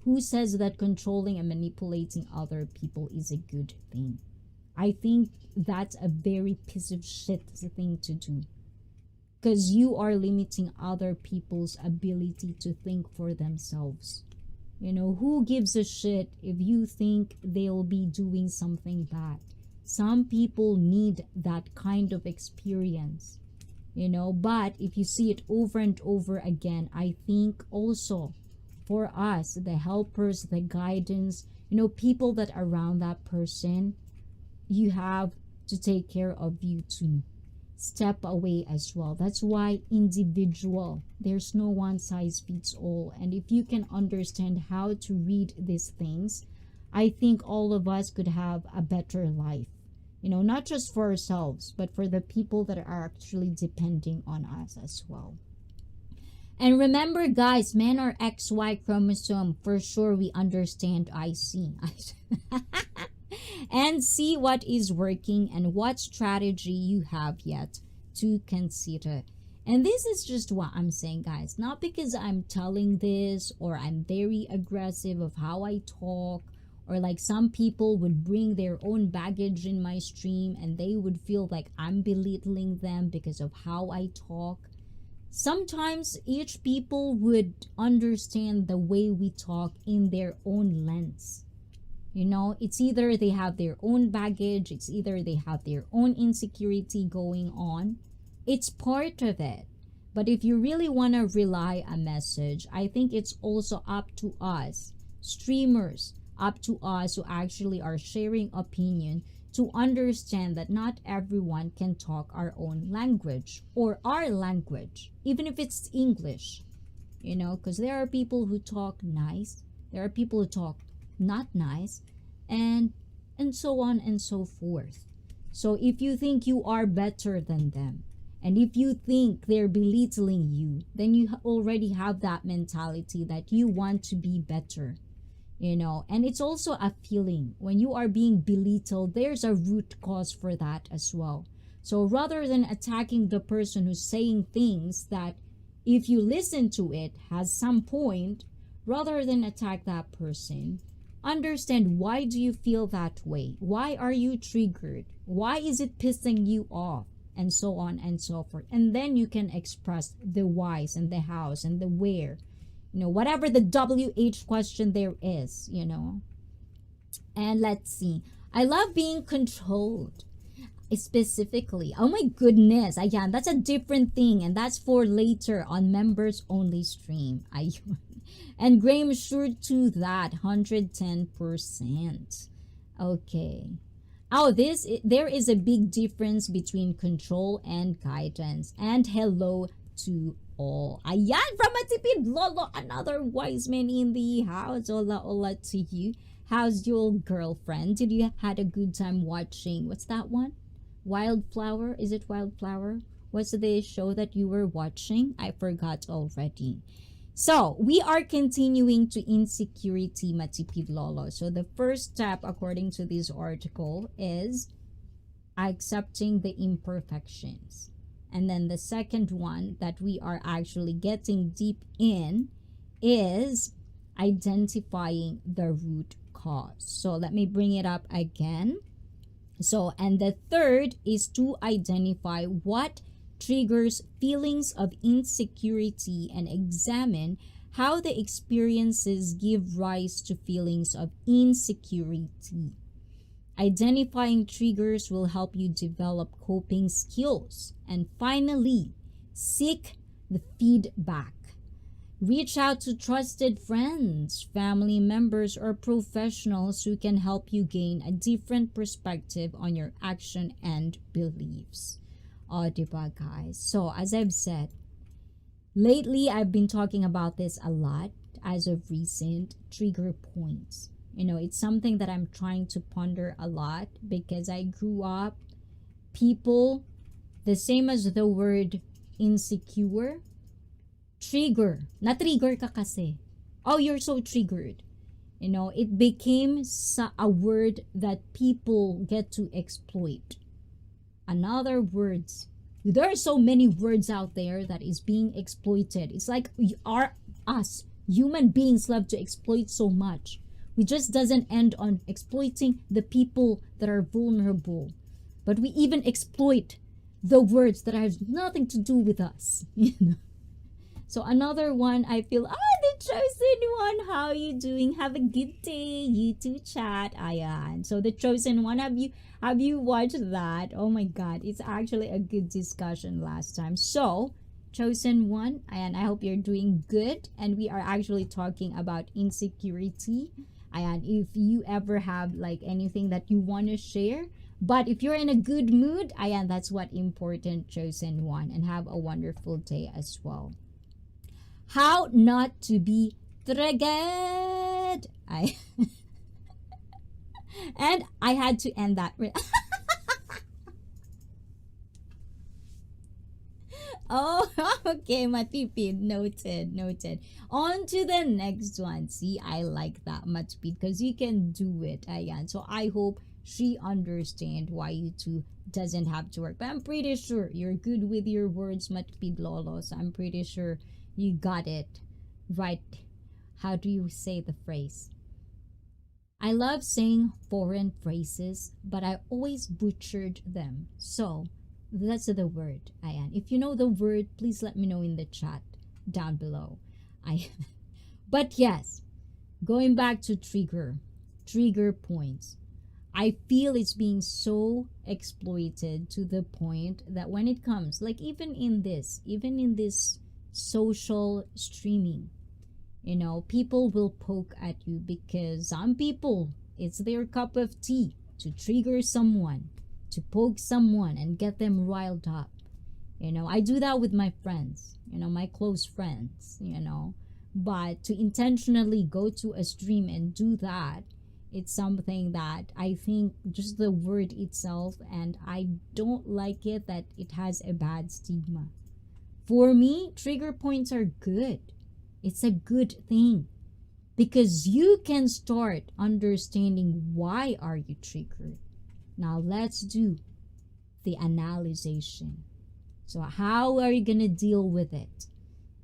Who says that controlling and manipulating other people is a good thing? I think that's a very piece of shit thing to do. Because you are limiting other people's ability to think for themselves. You know, who gives a shit if you think they'll be doing something bad? Some people need that kind of experience, you know, but if you see it over and over again, I think also for us, the helpers, the guidance, you know, people that are around that person, you have to take care of you too. Step away as well. That's why individual, there's no one size fits all. And if you can understand how to read these things, I think all of us could have a better life, you know, not just for ourselves, but for the people that are actually depending on us as well. And remember, guys, men are XY chromosome. For sure, we understand ICEE. And see what is working and what strategy you have yet to consider. And this is just what I'm saying, guys. Not because I'm telling this or I'm very aggressive of how I talk, or like some people would bring their own baggage in my stream and they would feel like I'm belittling them because of how I talk. Sometimes each people would understand the way we talk in their own lens. You know, it's either they have their own baggage, it's either they have their own insecurity going on. It's part of it. But if you really want to rely a message, I think it's also up to us, streamers, up to us who actually are sharing opinion, to understand that not everyone can talk our own language or our language, even if it's English. You know, because there are people who talk nice, there are people who talk not nice, and so on and so forth. So if you think you are better than them, and if you think they're belittling you, then you already have that mentality that you want to be better, you know. And it's also a feeling. When you are being belittled, there's a root cause for that as well. So rather than attacking the person who's saying things that, if you listen to it, has some point, rather than attack that person, understand, why do you feel that way? Why are you triggered? Why is it pissing you off? And so on and so forth. And then you can express the whys and the hows and the where. You know, whatever the WH question there is, you know. And let's see. I love being controlled. Specifically. Oh my goodness. Ayan, that's a different thing. And that's for later on members only stream. Ayun. And Graham sure to that 110%. Okay. Oh, there is a big difference between control and guidance. And hello to all. Ayan, from Matipid Lolo, another wise man in the house. Hola, hola to you. How's your girlfriend? Did you had a good time watching? What's that one? Wildflower? Is it Wildflower? What's the show that you were watching? I forgot already. So, we are continuing to insecurity, Matipid Lolo. So, the first step, according to this article, is accepting the imperfections. And then the second one that we are actually getting deep in is identifying the root cause. So, let me bring it up again. So, and the third is to identify what triggers feelings of insecurity and examine how the experiences give rise to feelings of insecurity. Identifying triggers will help you develop coping skills. And finally, seek the feedback. Reach out to trusted friends, family members, or professionals who can help you gain a different perspective on your action and beliefs. Oh, diba, guys? So, as I've said, lately I've been talking about this a lot as of recent, trigger points. You know, it's something that I'm trying to ponder a lot because I grew up, people, the same as the word insecure, trigger. Na-trigger ka kasi. Oh, you're so triggered. You know, it became a word that people get to exploit. Another words. There are so many words out there that is being exploited. It's like we are us Human beings love to exploit so much. We just doesn't end on exploiting the people that are vulnerable, but we even exploit the words that have nothing to do with us. You know. So another one, I feel, the chosen one, how you doing? Have a good day, you too, chat. Ayan. So the chosen one, have you watched that? Oh my god, it's actually a good discussion last time. So chosen one, and I hope you're doing good. And we are actually talking about insecurity. And if you ever have like anything that you want to share, but if you're in a good mood, ayan, that's what important, chosen one. And have a wonderful day as well. How not to be triggered. And I had to end that. Oh, okay, matipid. Noted. On to the next one. See, I like that, matipid, because you can do it. Ayan. So I hope she understand why you two doesn't have to work. But I'm pretty sure you're good with your words, matipid lolos. I'm pretty sure you got it right. How do you say the phrase? I love saying foreign phrases, but I always butchered them. So that's the word, Ayan. If you know the word, please let me know in the chat down below. But yes, going back to trigger points. I feel it's being so exploited to the point that when it comes, like even in this social streaming, you know, people will poke at you because some people, it's their cup of tea to trigger someone, to poke someone and get them riled up. You know, I do that with my friends, you know, my close friends, you know, but to intentionally go to a stream and do that, it's something that I think just the word itself, and I don't like it that it has a bad stigma. For me, trigger points are good. It's a good thing because you can start understanding why are you triggered. Now let's do the analysis. So how are you going to deal with it?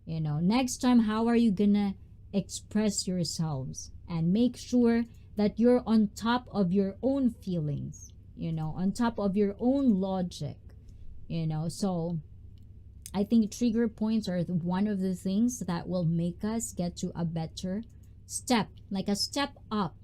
You know, next time, how are you going to express yourselves and make sure that you're on top of your own feelings, you know, on top of your own logic, you know. So I think trigger points are one of the things that will make us get to a better step, like a step up,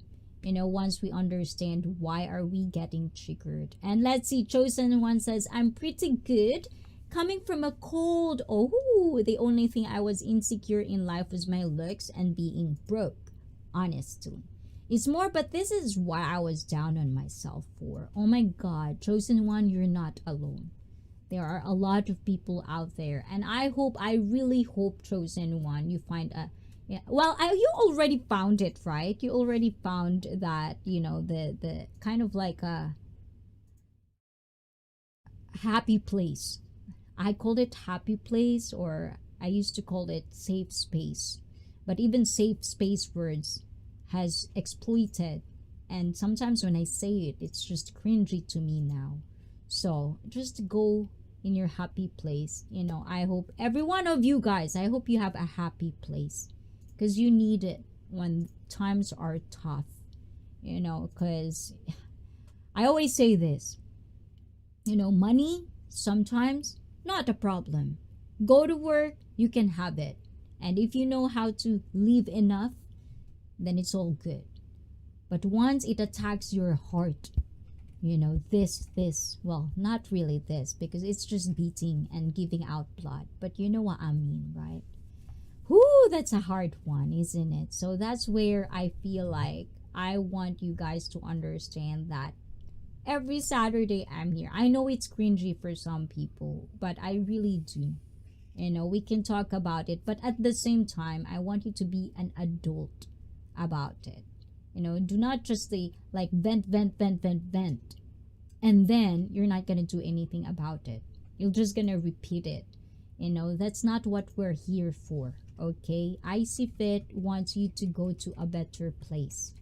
you know, once we understand why are we getting triggered. And let's see, chosen one says, I'm pretty good. Coming from a cold, the only thing I was insecure in life was my looks and being broke, honestly. It's more, but this is why I was down on myself for. Oh my God, chosen one, you're not alone. There are a lot of people out there, and I really hope, chosen one, you find a, yeah, well, you already found it, right? You already found that, you know, the kind of like a happy place. I called it happy place, or I used to call it safe space. But even safe space words has exploited, and sometimes when I say it, it's just cringy to me now. So just go in your happy place. You know, I hope every one of you guys, I hope you have a happy place, because you need it when times are tough, you know. Because I always say this, you know, money sometimes not a problem. Go to work, you can have it, and if you know how to live enough, then it's all good. But once it attacks your heart, you know, well, not really this, because it's just beating and giving out blood, but you know what I mean, right? Whoo, that's a hard one, isn't it? So that's where I feel like I want you guys to understand that every Saturday I'm here. I know it's cringy for some people, but I really do. You know, we can talk about it, but at the same time, I want you to be an adult about it. You know, do not just say like vent, and then you're not gonna do anything about it. You're just gonna repeat it. You know, that's not what we're here for. Okay, ICEE Fit wants you to go to a better place.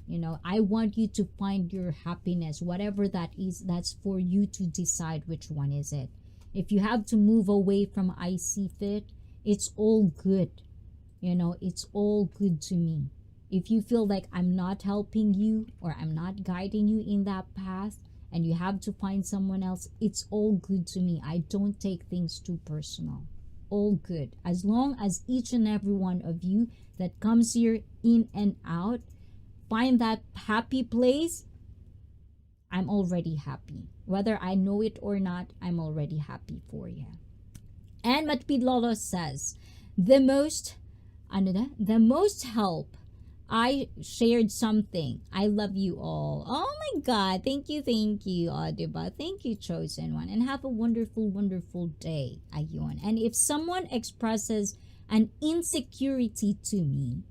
You know, I want you to find your happiness, whatever that is. That's for you to decide which one is it. If you have to move away from ICEE Fit, it's all good. It's all good to me. If you feel like I'm not helping you or I'm not guiding you in that path and you have to find someone else, it's all good to me. I don't take things too personal. All good. As long as each and every one of you that comes here in and out find that happy place, I'm already happy. Whether I know it or not, I'm already happy for you. And Matpid Lolo says, the most help. I shared something. I love you all. Oh my God. Thank you, Diba. Thank you, Chosen One. And have a wonderful, wonderful day, Ayun. And if someone expresses an insecurity to me,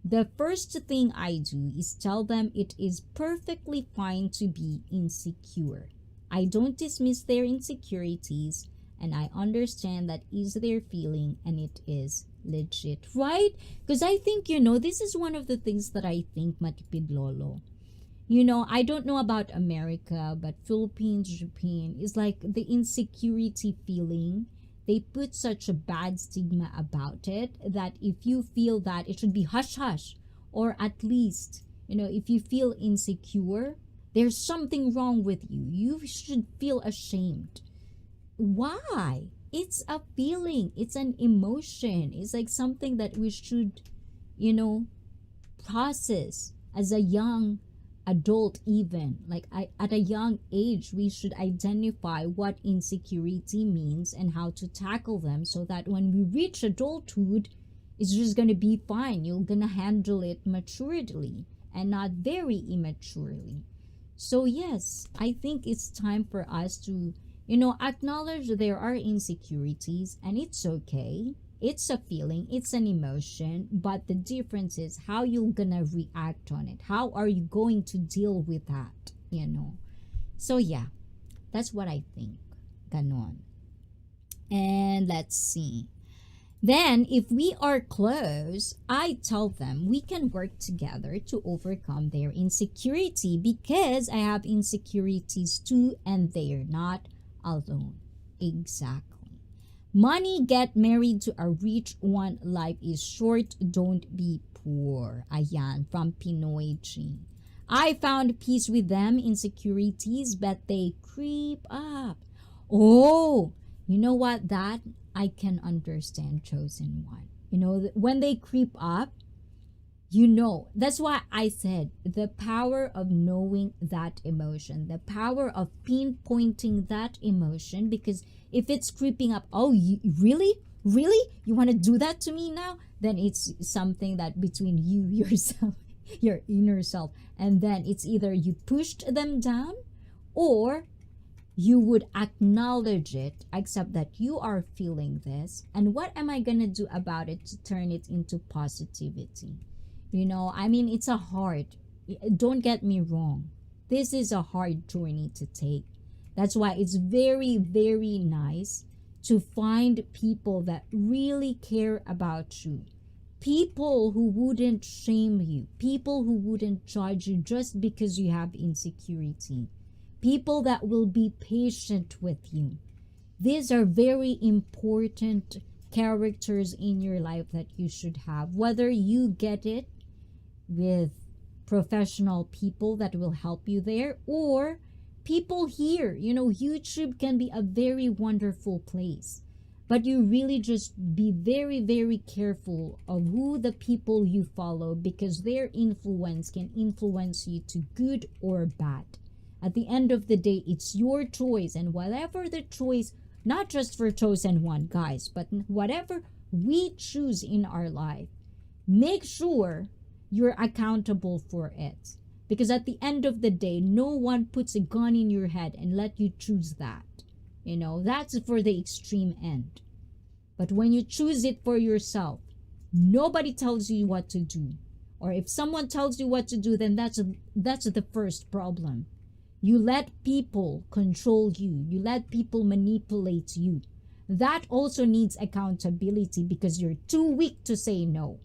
the first thing I do is tell them it is perfectly fine to be insecure. I don't dismiss their insecurities, and I understand that is their feeling and it is legit, right? Because I think, this is one of the things that I think, Matipid Lolo. I don't know about America, but Philippines, Japan is like the insecurity feeling. They put such a bad stigma about it that if you feel that, it should be hush-hush. Or at least, if you feel insecure, there's something wrong with you. You should feel ashamed. Why? It's a feeling. It's an emotion. It's like something that we should, process as a young adult even. Like at a young age, we should identify what insecurity means and how to tackle them so that when we reach adulthood, it's just going to be fine. You're going to handle it maturely and not very immaturely. So yes, I think it's time for us to acknowledge there are insecurities and it's okay. It's a feeling, it's an emotion, but the difference is how you're gonna react on it. How are you going to deal with that, So yeah, that's what I think. Ganon. And let's see. Then, if we are close, I tell them we can work together to overcome their insecurity because I have insecurities too and they're not alone. Exactly. Money, get married to a rich one. Life is short. Don't be poor. Ayan, from Pinoy G. I found peace with them, insecurities, but they creep up. Oh, you know what? That I can understand, Chosen One. When they creep up, that's why I said the power of knowing that emotion, the power of pinpointing that emotion, because if it's creeping up, oh, really? You want to do that to me now? Then it's something that between you, yourself, your inner self, and then it's either you pushed them down or you would acknowledge it, accept that you are feeling this, and what am I going to do about it to turn it into positivity? It's a hard, don't get me wrong. This is a hard journey to take. That's why it's very, very nice to find people that really care about you. People who wouldn't shame you. People who wouldn't judge you just because you have insecurity. People that will be patient with you. These are very important characters in your life that you should have. Whether you get it with professional people that will help you there or people here. YouTube can be a very wonderful place, but you really just be very, very careful of who the people you follow, because their influence can influence you to good or bad. At the end of the day, it's your choice, and whatever the choice, not just for Chosen One, guys, but whatever we choose in our life, make sure you're accountable for it. Because at the end of the day, no one puts a gun in your head and let you choose that. That's for the extreme end. But when you choose it for yourself, nobody tells you what to do. Or if someone tells you what to do, then that's the first problem. You let people control you. You let people manipulate you. That also needs accountability because you're too weak to say no.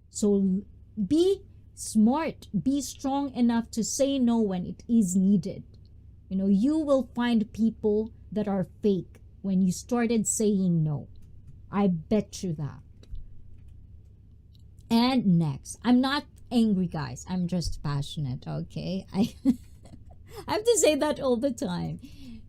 So be smart, be strong enough to say no when it is needed. You will find people that are fake when you started saying no. I bet you that. And next, I'm not angry, guys. I'm just passionate, okay? I have to say that all the time.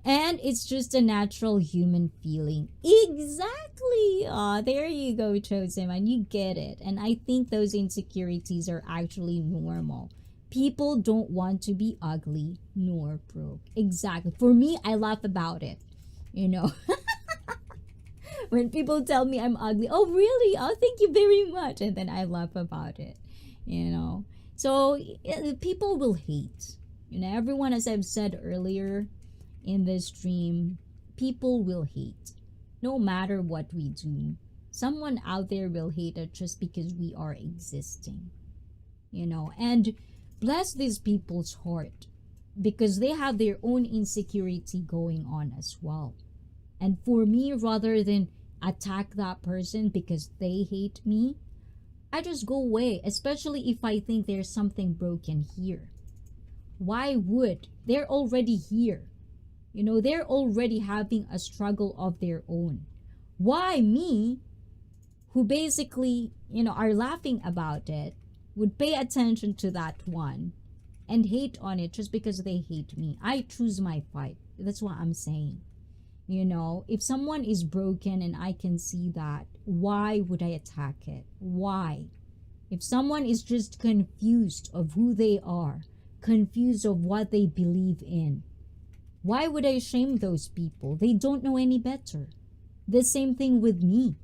And it's just a natural human feeling. Exactly. Ah, there you go, Chosen Man. You get it. And I think those insecurities are actually normal. People don't want to be ugly nor broke. Exactly. For me, I laugh about it. You know, when people tell me I'm ugly, oh, really? Oh, thank you very much. And then I laugh about it, you know. So people will hate. You know, everyone, as I've said earlier in this stream, people will hate. No matter what we do, someone out there will hate us just because we are existing. You know, and bless these people's heart because they have their own insecurity going on as well. And for me, rather than attack that person because they hate me, I just go away, especially if I think there's something broken here. Why would? They're already here. You know, they're already having a struggle of their own. Why me, who basically, you know, are laughing about it, would pay attention to that one and hate on it just because they hate me? I choose my fight. That's what I'm saying. You know, if someone is broken and I can see that, why would I attack it? Why? If someone is just confused of who they are, confused of what they believe in, why would I shame those people? They don't know any better. The same thing with me.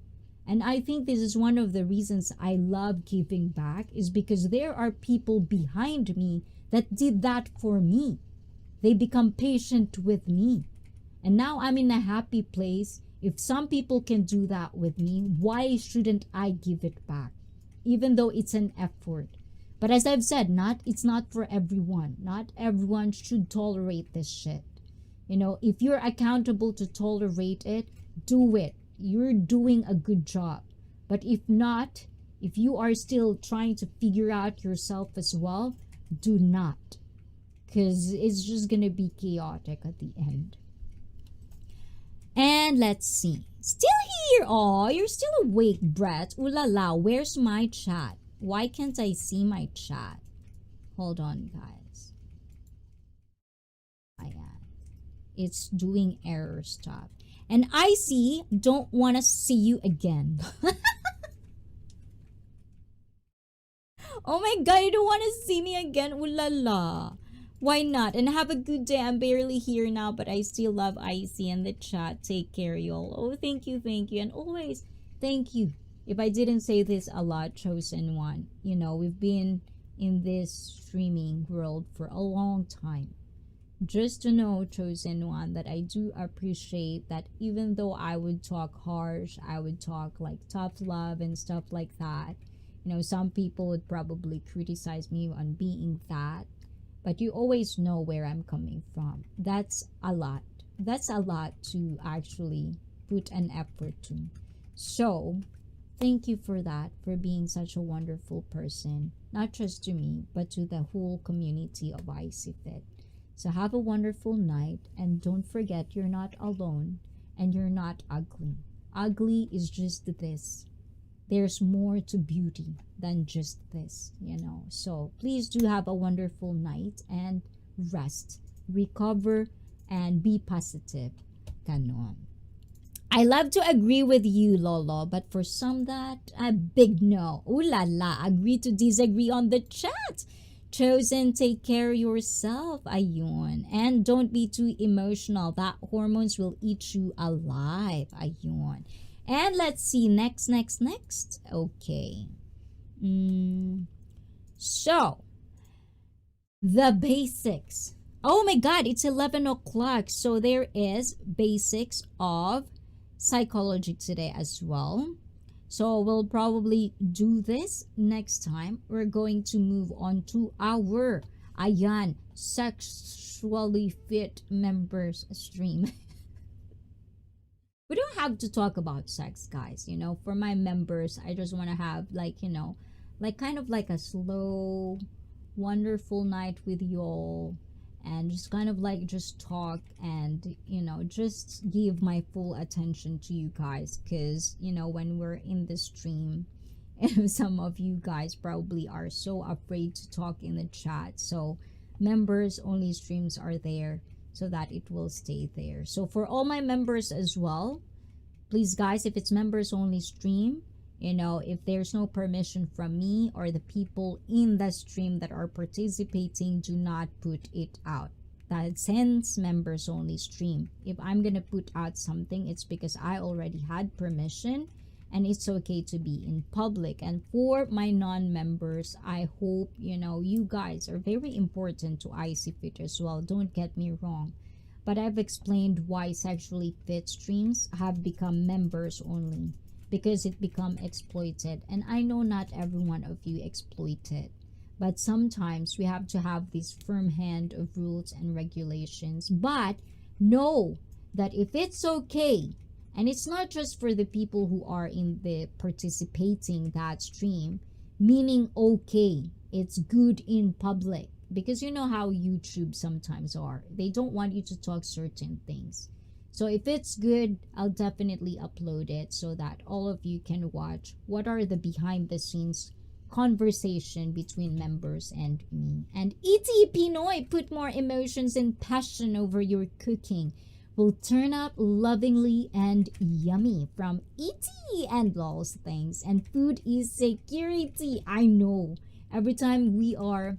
And I think this is one of the reasons I love giving back, is because there are people behind me that did that for me. They become patient with me. And now I'm in a happy place. If some people can do that with me, why shouldn't I give it back? Even though it's an effort. But as I've said, it's not for everyone. Not everyone should tolerate this shit. You know, if you're accountable to tolerate it, do it. You're doing a good job. But if not, if you are still trying to figure out yourself as well, do not. Because it's just going to be chaotic at the end. And let's see. Still here. Oh, you're still awake, Brett. Ooh la la, where's my chat? Why can't I see my chat? Hold on, guys. It's doing error stuff. And ICEE, don't want to see you again. Oh my god, you don't want to see me again? Ooh la la. Why not? And have a good day. I'm barely here now, but I still love ICEE and the chat. Take care, y'all. Oh, thank you, thank you. And always, thank you. If I didn't say this a lot, Chosen One, you know, we've been in this streaming world for a long time. Just to know, Chosen One, that I do appreciate that even though I would talk harsh, I would talk like tough love and stuff like that. You know, some people would probably criticize me on being that. But you always know where I'm coming from. That's a lot. That's a lot to actually put an effort to. So, thank you for that, for being such a wonderful person. Not just to me, but to the whole community of ICEE. So have a wonderful night. And don't forget, you're not alone. And you're not ugly. Ugly is just this. There's more to beauty than just this, you know. So please do have a wonderful night and rest, recover, and be positive. Ganon. I love to agree with you, Lolo, but for some that a big no. Ooh la la, agree to disagree on the chat. Chosen, take care of yourself, ayun. And don't be too emotional. That hormones will eat you alive, ayun. And let's see, next. Okay. So, the basics. Oh my god, it's 11 o'clock. So there is basics of psychology today as well. So we'll probably do this next time. We're going to move on to our sexually fit members stream. We don't have to talk about sex, guys. You know, for my members, I just want to have like, you know, like kind of like a slow, wonderful night with y'all, and just kind of like just talk and, you know, just give my full attention to you guys, because, you know, when we're in the stream, Some of you guys probably are so afraid to talk in the chat. So members only streams are there so that it will stay there. So for all my members as well, please guys, if it's members only stream, you know, if there's no permission from me or the people in the stream that are participating, do not put it out. That sends members only stream. If I'm gonna put out something, it's because I already had permission, and it's okay to be in public. And for my non-members, I hope, you know, you guys are very important to ICEE Fit as well, don't get me wrong, but I've explained why sexually fit streams have become members only, because it become exploited. And I know not every one of you exploit it, but sometimes we have to have this firm hand of rules and regulations. But know that if it's okay, and it's not just for the people who are in the participating that stream, meaning okay, it's good in public, because you know how YouTube sometimes are, they don't want you to talk certain things. So if it's good, I'll definitely upload it so that all of you can watch what are the behind the scenes conversation between members and me. And E.T. Pinoy, put more emotions and passion over your cooking, will turn out lovingly and yummy, from E.T. and Law's things. And food is security. I know every time we are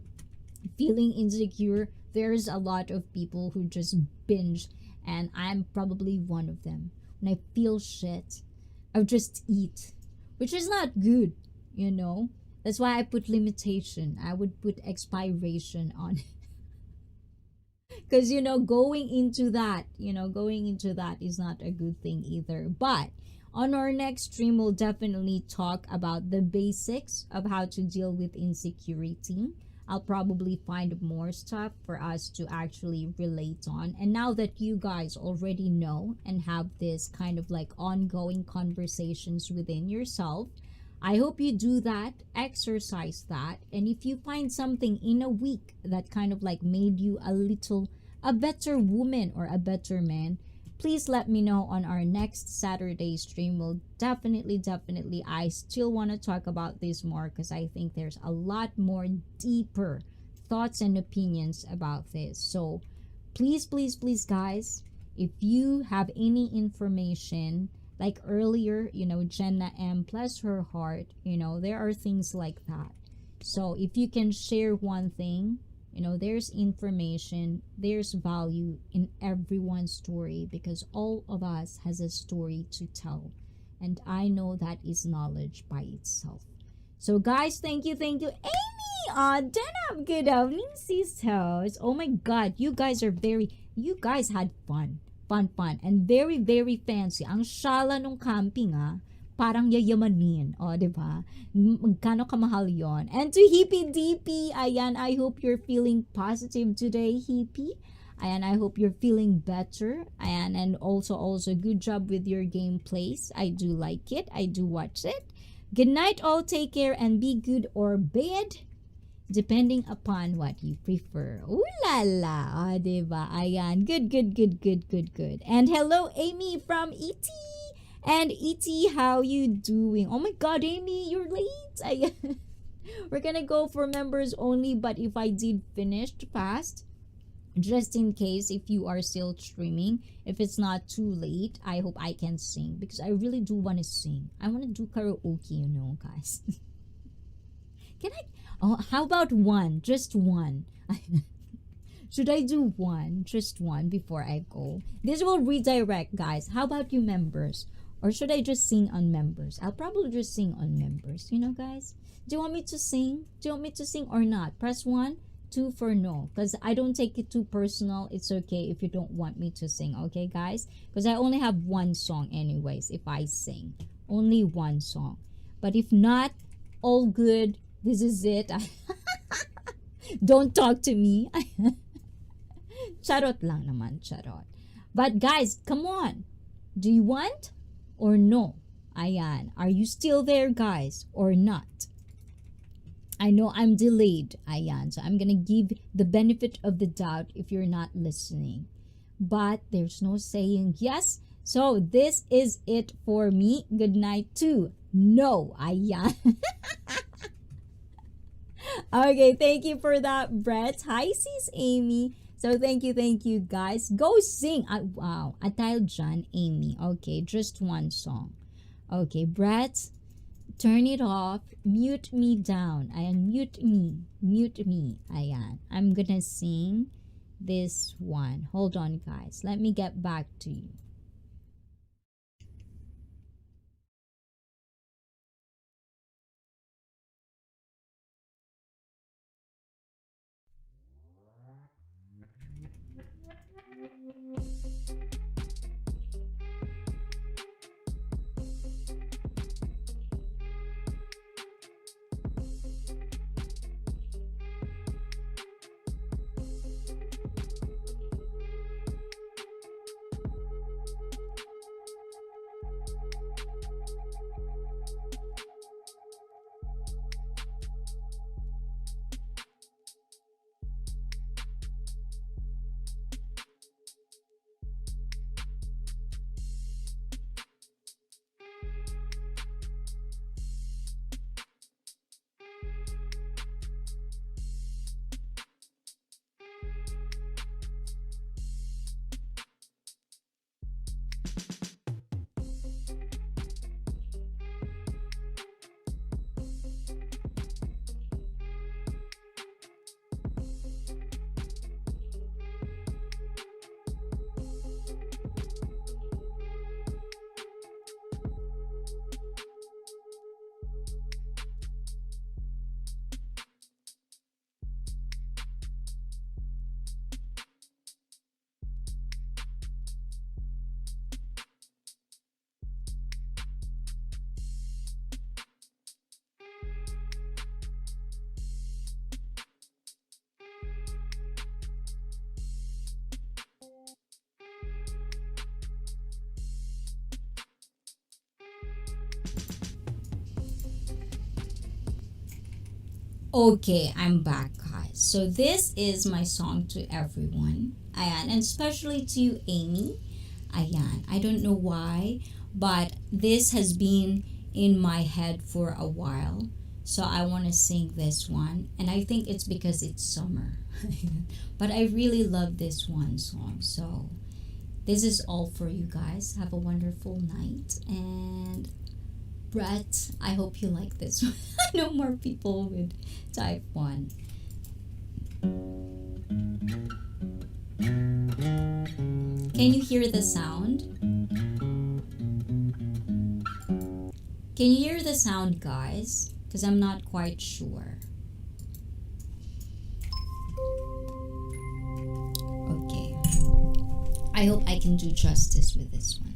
feeling insecure, there's a lot of people who just binge, and I'm probably one of them. When I feel shit, I'll just eat, which is not good, you know. That's why I put limitation. I would put expiration on it. Because, you know, going into that is not a good thing either. But on our next stream, we'll definitely talk about the basics of how to deal with insecurity. I'll probably find more stuff for us to actually relate on. And now that you guys already know and have this kind of like ongoing conversations within yourself, I hope you do that, exercise that. And if you find something in a week that kind of like made you a better woman or a better man, please let me know on our next Saturday stream. We'll definitely, I still want to talk about this more, because I think there's a lot more deeper thoughts and opinions about this. So please guys, if you have any information, like earlier, you know, Jenna M, bless her heart, you know, there are things like that. So if you can share one thing, you know, there's information, there's value in everyone's story, because all of us has a story to tell. And I know that is knowledge by itself. So guys, thank you. Amy, Jenna, good evening, sisters. Oh my God, you guys had fun, and very, very fancy. Ang shala nung camping, parang yayamanin. O, diba? Magkano kamahal yon? And to Hippie DP, ayan, I hope you're feeling positive today, Hippie. Ayan, I hope you're feeling better. Ayan, and also good job with your gameplays. I do like it. I do watch it. Good night all. Take care and be good or bad, depending upon what you prefer. Ooh la la. O, diba? Ayan. Good. And hello, Amy from E.T. And E.T., how you doing? Oh my God, Amy, you're late. We're gonna go for members only, but if I did finish fast, just in case if you are still streaming, if it's not too late, I hope I can sing, because I really do want to sing. I want to do karaoke, you know, guys. Can I? Oh, how about one? Just one. Should I do one? Just one before I go? This will redirect, guys. How about you members? Or should I just sing on members? I'll probably just sing on members, you know, guys. Do you want me to sing? Do you want me to sing or not? Press 1, 2 for no, because I don't take it too personal. It's okay if you don't want me to sing, okay, guys? Because I only have one song anyways if I sing. Only one song. But if not, all good. This is it. Don't talk to me. Charot lang naman, charot. But guys, come on. Do you want or no? Ayan. Are you still there, guys, or not? I know I'm delayed. Ayan. So I'm gonna give the benefit of the doubt if you're not listening. But there's no saying yes. So this is it for me. Good night to No, ayan. Okay, thank you for that, Brett. Hi, sis Amy. So thank you guys. Go sing. Wow, Atile John, Amy. Okay, just one song. Okay, Brett, turn it off. Mute me down. Ayan, mute me. Mute me. Ayan. I'm gonna sing this one. Hold on, guys. Let me get back to you. Okay, I'm back, guys. So this is my song to everyone. Ayan, and especially to you, Amy. Ayan, I don't know why, but this has been in my head for a while. So I want to sing this one, and I think it's because it's summer. But I really love this one song. So this is all for you guys. Have a wonderful night, and Brett, I hope you like this one. I know more people would type one. Can you hear the sound? Can you hear the sound, guys? Because I'm not quite sure. Okay. I hope I can do justice with this one.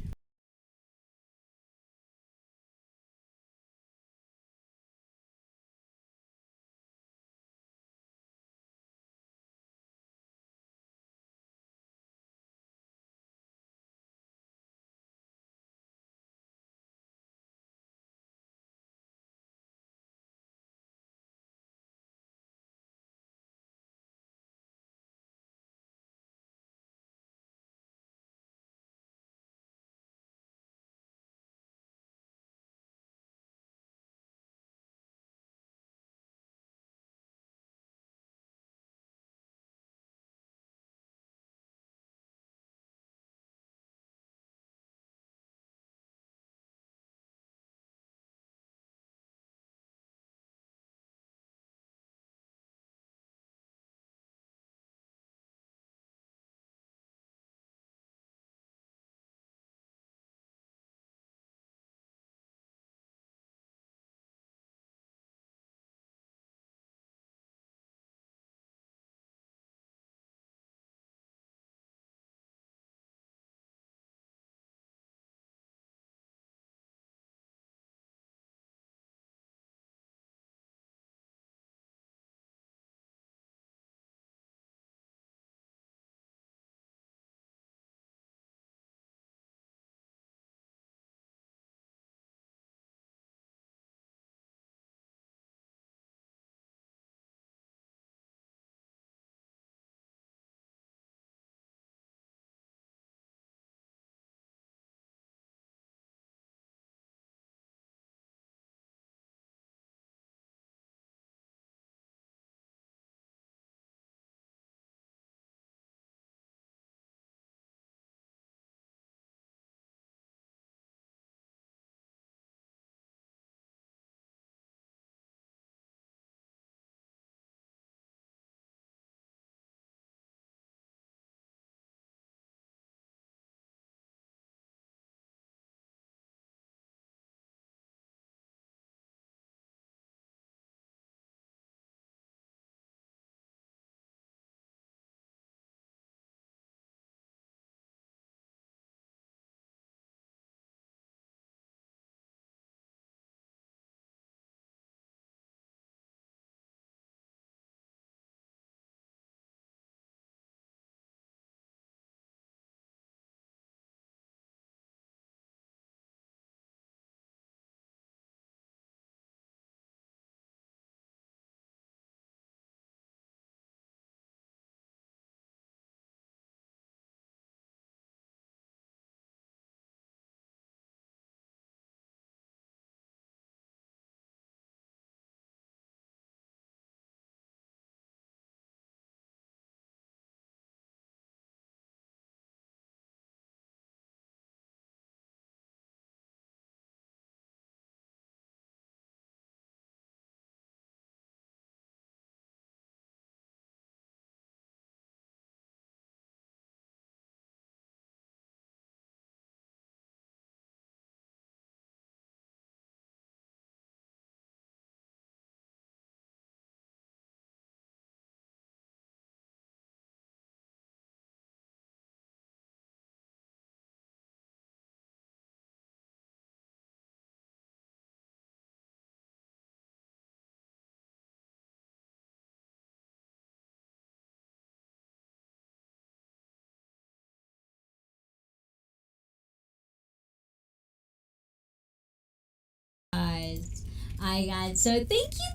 Ayan. So, thank you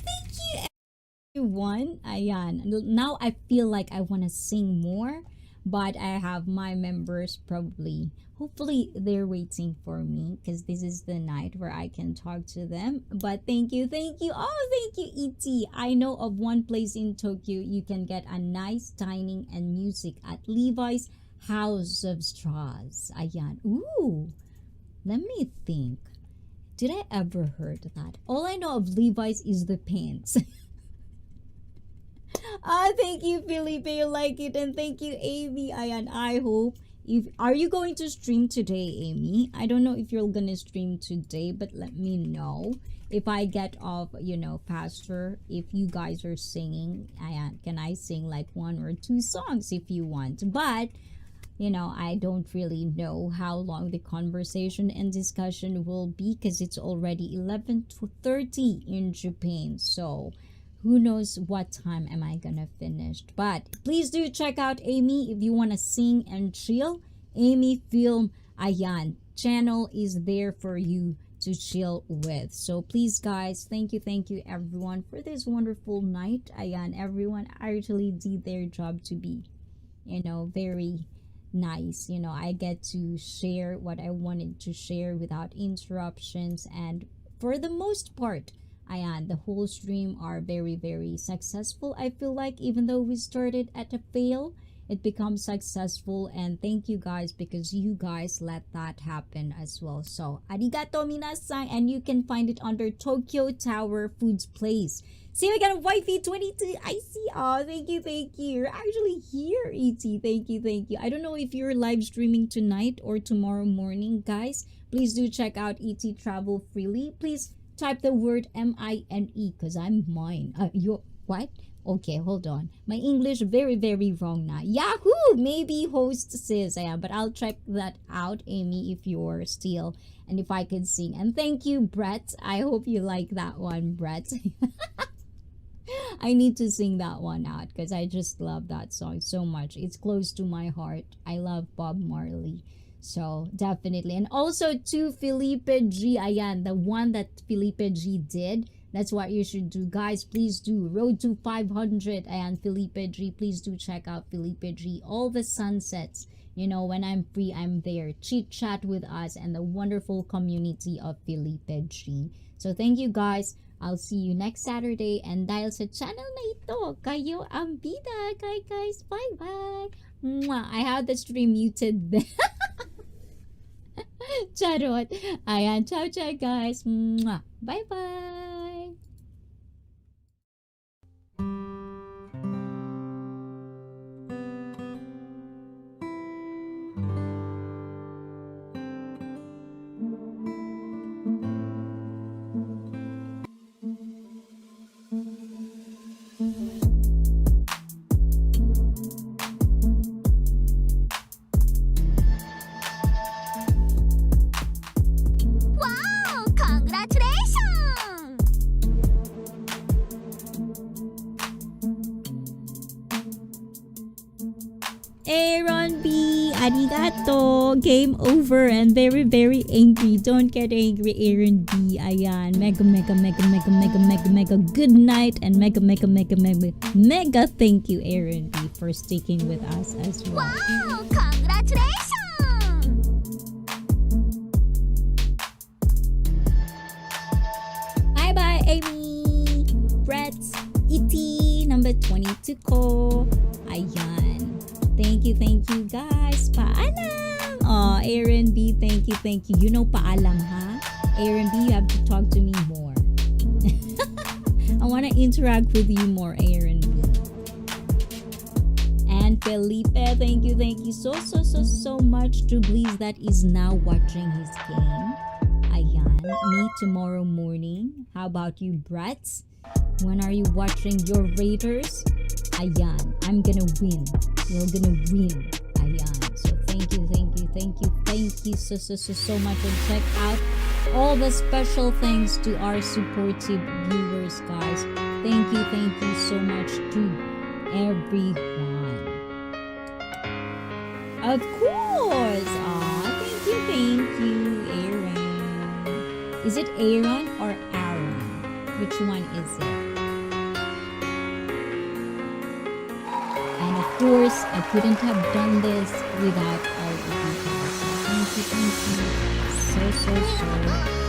everyone. Ayan. Now, I feel like I want to sing more. But I have my members probably, hopefully they're waiting for me because this is the night where I can talk to them. But thank you. Oh, thank you, E.T. I know of one place in Tokyo you can get a nice dining and music at Levi's House of Straws. Ayan. Ooh, let me think. Did I ever heard that? All I know of Levi's is the pants. Thank you, Felipe. You like it, and thank you, Amy. And I hope are you going to stream today, Amy? I don't know if you're gonna stream today, but let me know if I get off, faster. If you guys are singing, can I sing like 1 or 2 songs if you want? But I don't really know how long the conversation and discussion will be because it's already 11:30 in Japan. So who knows what time am I gonna finish. But please do check out Amy if you want to sing and chill. Amy Film Ayan channel is there for you to chill with. So please guys, thank you everyone for this wonderful night. Ayan, everyone actually did their job to be very nice. I get to share what I wanted to share without interruptions, and for the most part the whole stream are very successful. I feel like even though we started at a fail, it becomes successful, and thank you guys because you guys let that happen as well. So arigato minasan, and you can find it under Tokyo Tower Foods Place. See, we got a wifey 22 ICEE. Oh, thank you. You're actually here, ET. Thank you. I don't know if you're live streaming tonight or tomorrow morning, guys. Please do check out ET Travel Freely. Please type the word MINE because I'm mine. You what? Okay, hold on. My English very wrong now. Yahoo! Maybe host says I am, but I'll check that out, Amy, if you're still and if I can sing. And thank you, Brett. I hope you like that one, Brett. I need to sing that one out because I just love that song so much. It's close to my heart. I love Bob Marley. So definitely. And also to Felipe G. Ayan, the one that Felipe G did. That's what you should do. Guys, please do. Road to 500. Ayan, Felipe G. Please do check out Felipe G. All the sunsets. When I'm free, I'm there. Chit chat with us and the wonderful community of Felipe G. So thank you guys. I'll see you next Saturday. And dahil sa channel na ito, kayo ang bida. Guys, bye-bye. Mwah. I have the stream muted there. Charot. Ayan. Ciao, guys. Mwah. Bye-bye. Aaron B, arigato. Game over and very angry. Don't get angry, Aaron B. Ayan, mega good night and mega thank you, Aaron B, for sticking with us as well. Wow, congratulations! Bye Amy, Brett, E.T. number 22 ko. Ayan. Thank you guys. Paalam. Oh, Aaron B, thank you. Paalam, ha? Aaron B, you have to talk to me more. I want to interact with you more, Aaron B. And Felipe, thank you so much to Blaze that is now watching his game. Ayan, me tomorrow morning. How about you, Brett? When are you watching your Raiders? Ayan, I'm gonna win. You're gonna win. Ayan. So thank you so much. And check out all the special thanks to our supportive viewers, guys. Thank you so much to everyone. Of course. Thank you, Aaron. Is it Aaron or Aaron? Which one is it? And of course, I couldn't have done this without all of you guys. So thank you so